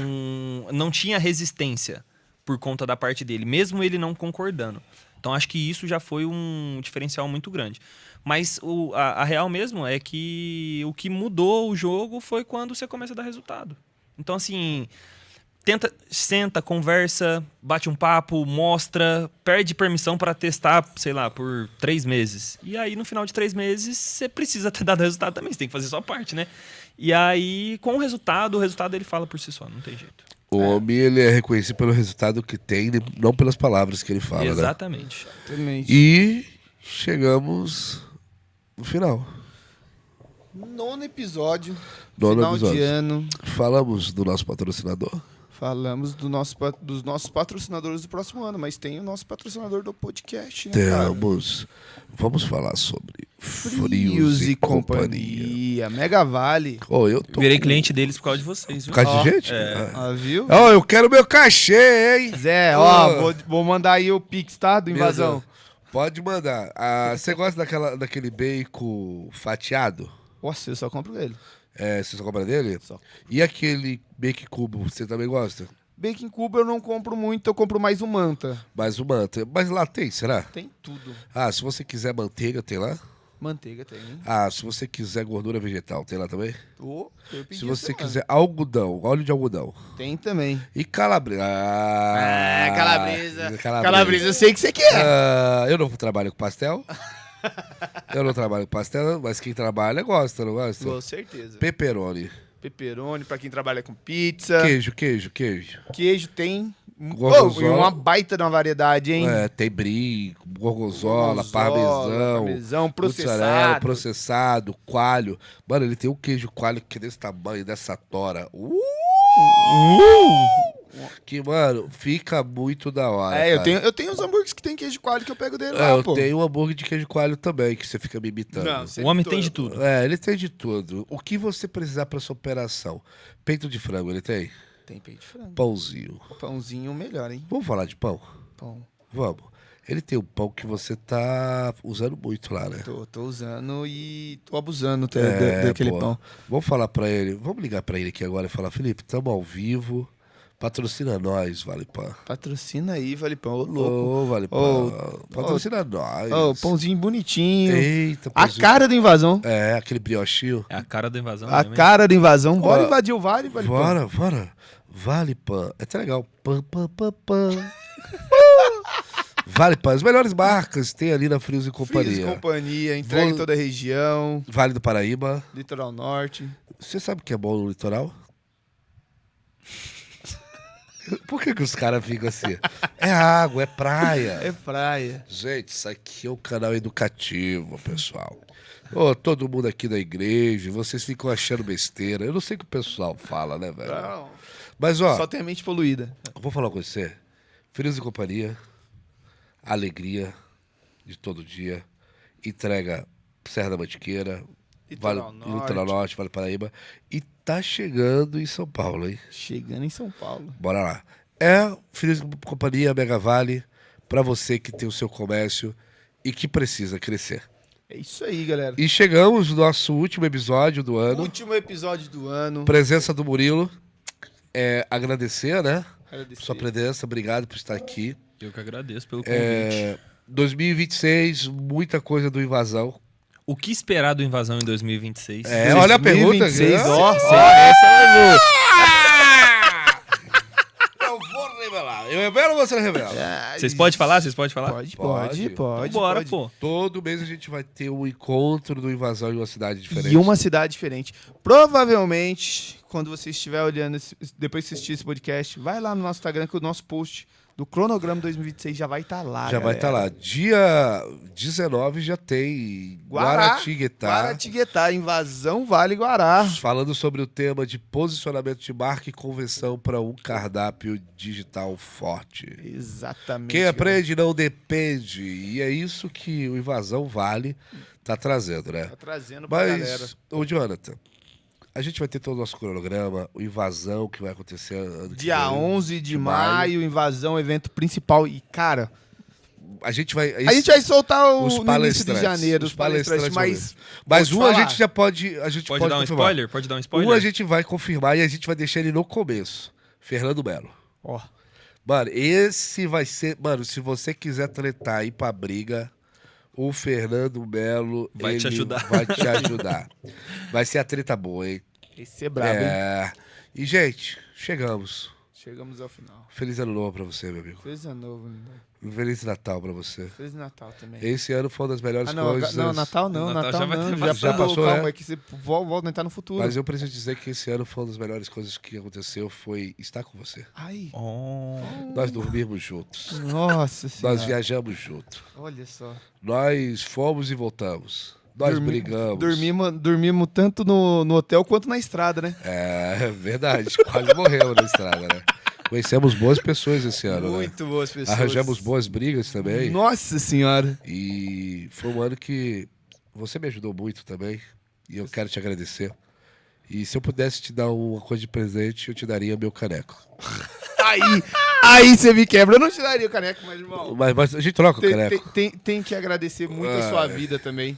não tinha resistência por conta da parte dele, mesmo ele não concordando. Então, acho que isso já foi um diferencial muito grande. Mas a real mesmo é que o que mudou o jogo foi quando você começa a dar resultado. Então, assim, senta, conversa, bate um papo, mostra, pede permissão para testar, sei lá, por 3 meses. E aí, no final de 3 meses, você precisa ter dado resultado também. Você tem que fazer sua parte, né? E aí, com o resultado ele fala por si só, não tem jeito. O homem, ele é reconhecido pelo resultado que tem, não pelas palavras que ele fala, Exatamente. né? E chegamos no final. 9º episódio, Nono final episódio. de ano. Falamos do nosso patrocinador. Falamos dos nossos patrocinadores do próximo ano, mas tem o nosso patrocinador do podcast, né, cara? Vamos falar sobre Frios e Companhia. Mega Vale. Oh, eu tô Virei cliente deles por causa de vocês, viu? Por causa de gente? Viu? Ó, eu quero meu cachê, hein? Zé, vou mandar aí o Pix, tá? Do Invasão. Pode mandar. Você gosta daquele bacon fatiado? Nossa, eu só compro ele. Você só compra dele? Só. E aquele bacon cubo, você também gosta? Bacon cubo eu não compro muito, eu compro mais o manta. Mais uma. Mas lá tem, será? Tem tudo. Se você quiser manteiga, tem lá? Manteiga tem. Se você quiser gordura vegetal, tem lá também? Eu pedi Se você essa quiser algodão, óleo de algodão. semana. Tem também. E calabresa. Calabresa. Calabresa, eu sei que você quer. Eu não trabalho com pastel. Eu não trabalho com pastel, mas quem trabalha gosta, não gosta? Com certeza. Pepperoni. Pepperoni, pra quem trabalha com pizza. Queijo. Queijo tem. Gorgonzola. E uma baita de uma variedade, hein? Tem brie, gorgonzola, parmesão, processado. mussarela, processado, coalho. Mano, ele tem um queijo coalho que é desse tamanho, dessa tora. Que, mano, fica muito da hora. Eu tenho os hambúrgueres que tem queijo coalho que eu pego dele lá, eu pô. tenho um hambúrguer de queijo coalho também, que você fica me imitando. O homem tem de tudo. Ele tem de tudo. O que você precisar pra sua operação? Peito de frango, ele tem? Tem peito de frango. Pãozinho. Pãozinho melhor, hein? Vamos falar de pão? Pão. Vamos. Ele tem um pão que você tá usando muito lá, né? Tô usando e tô abusando daquele pão. Vamos falar pra ele. Vamos ligar pra ele aqui agora e falar: Felipe, estamos ao vivo. Patrocina nós, Vale Pão. Patrocina aí, Vale Pão. Ô, louco. Vale Pão. Patrocina nós. Pãozinho bonitinho. Eita, A cara da invasão. Aquele briochinho. É a cara da invasão. A mesmo, cara da invasão. Bora invadir o Vale, Vale Pão. Bora. Vale Pão. É até legal. Pam. Vale Pão. As melhores marcas tem ali na Frios e Companhia. Frios e Companhia. Entrega em toda a região. Vale do Paraíba. Litoral Norte. Você sabe o que é bom no litoral? Por que os caras ficam assim? É água, é praia. É praia. Gente, isso aqui é um canal educativo, pessoal. Todo mundo aqui da igreja, vocês ficam achando besteira. Eu não sei o que o pessoal fala, né, velho? Não. Mas, Só tem a mente poluída. vou falar com você. Frios e Companhia, alegria de todo dia, entrega Serra da Mantiqueira, Litoral Norte. Litoral Norte, Vale Paraíba, e tá chegando em São Paulo, hein? Chegando em São Paulo. Bora lá. É Frios e Companhia Mega Vale pra você que tem o seu comércio e que precisa crescer. É isso aí, galera. E chegamos no nosso último episódio do ano. Último episódio do ano. Presença do Murilo. Agradecer, né? Agradecer. Sua presença, obrigado por estar aqui. Eu que agradeço pelo convite. 2026, muita coisa do Invasão. O que esperar do Invasão em 2026? Olha a pergunta. 2026, aqui. ó. Essa é boa. Eu vou revelar. Eu revelo ou você não revela? Vocês podem falar? Pode. Bora, pô. Todo mês a gente vai ter um encontro do Invasão em uma cidade diferente. E uma cidade diferente. Provavelmente quando você estiver olhando, depois que assistir esse podcast, vai lá no nosso Instagram, que o nosso post do cronograma 2026 já vai estar lá, Já vai estar lá. Dia 19 já tem Guaratinguetá. Guaratinguetá, Invasão Vale Guará. Falando sobre o tema de posicionamento de marca e conversão para um cardápio digital forte. Exatamente. Quem aprende não depende. E é isso que o Invasão Vale tá trazendo, né? Tá trazendo pra galera. Mas, ô Jonathan, a gente vai ter todo o nosso cronograma, o Invasão que vai acontecer ano que Dia vem, 11 de maio, Invasão, evento principal. E, cara, A gente vai soltar os no início de janeiro, os palestrantes, mas vou um te a falar. gente já pode. A gente Pode dar um confirmar. spoiler? Pode dar um spoiler? Um a gente vai confirmar e a gente vai deixar ele no começo. Fernando Melo. Ó, Mano, esse vai ser. Mano, se você quiser tretar e ir pra briga, o Fernando Melo Vai te ele ajudar. Vai te ajudar. Vai ser a treta boa, hein? esse é brabo, hein? É. E, gente, chegamos. Chegamos ao final. Feliz ano novo pra você, meu amigo. Feliz ano novo, né? Feliz Natal pra você. Feliz Natal também. Esse ano foi uma das melhores não, coisas. não, Natal não, Natal Natal já vai não. ter Já, passado. Já passou, calma, né? é que você volta a entrar no futuro. Mas eu preciso dizer que esse ano foi uma das melhores coisas que aconteceu, foi estar com você. Ai, Oh. Nós dormimos juntos. nossa senhora. Nós viajamos juntos. Olha só. Nós fomos e voltamos. Nós brigamos. Dormimos tanto no hotel quanto na estrada, né? É verdade. Quase morremos na estrada, né? Conhecemos boas pessoas esse ano, né? Muito boas pessoas. Arranjamos boas brigas também. Nossa senhora. E foi um ano que você me ajudou muito também. E eu quero te agradecer. E se eu pudesse te dar uma coisa de presente, eu te daria meu caneco. Aí você me quebra. Eu não te daria o caneco, mas, irmão, Mas a gente troca o caneco. tem que agradecer muito a sua vida também.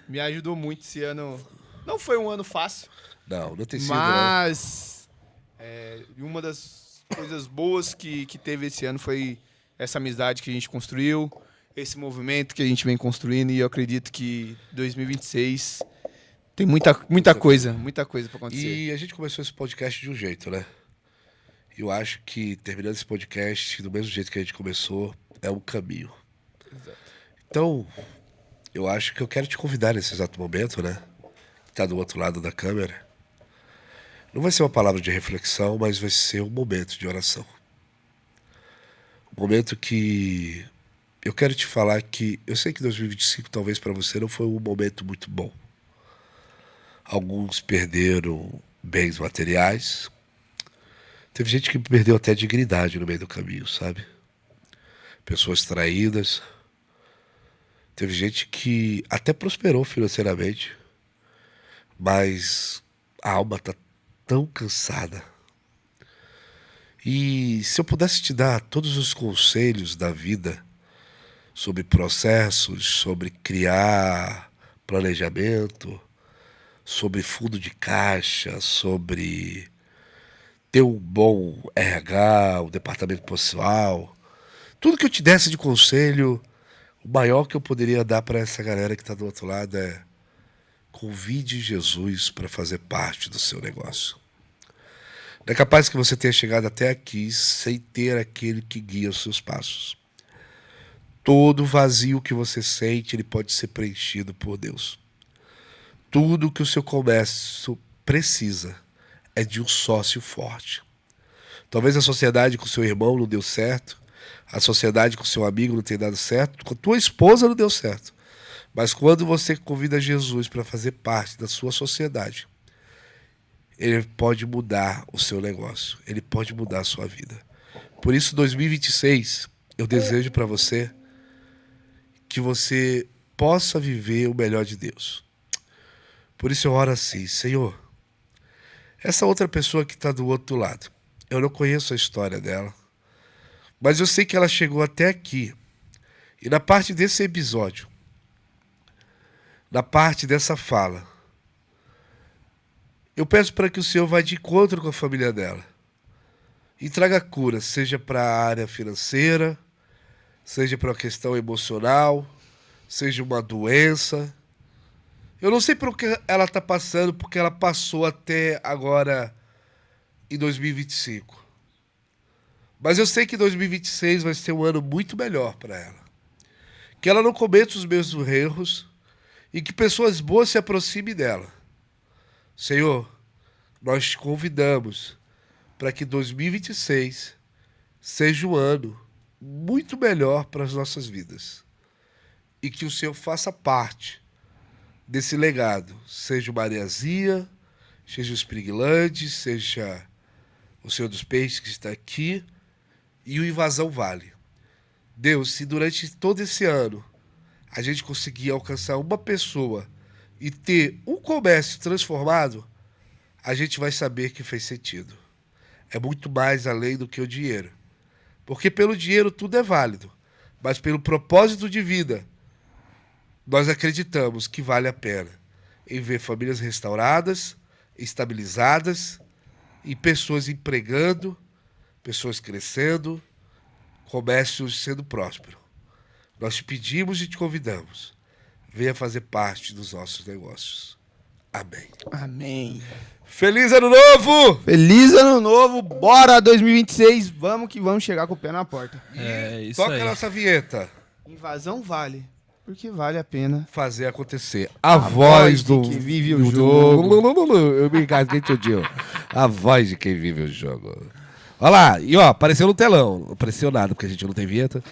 Me ajudou muito esse ano. Não foi um ano fácil, Não tem sido, né? mas uma das coisas boas que teve esse ano foi essa amizade que a gente construiu, esse movimento que a gente vem construindo, e eu acredito que 2026 tem muita coisa para acontecer. E a gente começou esse podcast de um jeito, né? Eu acho que terminando esse podcast, do mesmo jeito que a gente começou, é um caminho. Exato. Então, eu acho que eu quero te convidar nesse exato momento, né? Que tá do outro lado da câmera. Não vai ser uma palavra de reflexão, mas vai ser um momento de oração. Um momento que eu quero te falar que eu sei que 2025 talvez para você não foi um momento muito bom. Alguns perderam bens materiais. Teve gente que perdeu até dignidade no meio do caminho, sabe? Pessoas traídas. Teve gente que até prosperou financeiramente, mas a alma está tão cansada. E se eu pudesse te dar todos os conselhos da vida sobre processos, sobre criar planejamento, sobre fundo de caixa, sobre ter um bom RH, um departamento pessoal, tudo que eu te desse de conselho, o maior que eu poderia dar para essa galera que está do outro lado é: convide Jesus para fazer parte do seu negócio. Não é capaz que você tenha chegado até aqui sem ter aquele que guia os seus passos. Todo vazio que você sente, ele pode ser preenchido por Deus. Tudo que o seu comércio precisa é de um sócio forte. Talvez a sociedade com seu irmão não deu certo, a sociedade com seu amigo não tenha dado certo, com a tua esposa não deu certo. Mas quando você convida Jesus para fazer parte da sua sociedade, ele pode mudar o seu negócio, ele pode mudar a sua vida. Por isso, 2026, eu desejo para você que você possa viver o melhor de Deus. Por isso eu oro assim: Senhor, essa outra pessoa que está do outro lado, eu não conheço a história dela, mas eu sei que ela chegou até aqui. E na parte desse episódio, na parte dessa fala, eu peço para que o Senhor vá de encontro com a família dela e traga cura, seja para a área financeira, seja para uma questão emocional, seja uma doença. Eu não sei por que ela está passando, porque ela passou até agora em 2025. Mas eu sei que 2026 vai ser um ano muito melhor para ela. Que ela não cometa os mesmos erros e que pessoas boas se aproximem dela. Senhor, nós te convidamos para que 2026 seja um ano muito melhor para as nossas vidas. E que o Senhor faça parte desse legado. Seja o Mariazia, seja o Springland, seja o Senhor dos Peixes que está aqui e o Invasão Vale. Deus, se durante todo esse ano a gente conseguir alcançar uma pessoa e ter um comércio transformado, a gente vai saber que fez sentido. É muito mais além do que o dinheiro. Porque pelo dinheiro tudo é válido, mas pelo propósito de vida, nós acreditamos que vale a pena em ver famílias restauradas, estabilizadas e pessoas empregando, pessoas crescendo, comércios sendo prósperos. Nós te pedimos e te convidamos. Venha fazer parte dos nossos negócios. Amém. Amém. Feliz Ano Novo! Feliz ano novo, bora 2026, vamos que vamos chegar com o pé na porta. É isso Toca aí. a nossa vinheta. Invasão vale, porque vale a pena. Fazer acontecer. A voz do... que vive o jogo. Eu me engasguei tudinho. A voz de quem vive o jogo. Olha lá, e ó, apareceu no telão. Não apareceu nada, porque a gente não tem vinheta.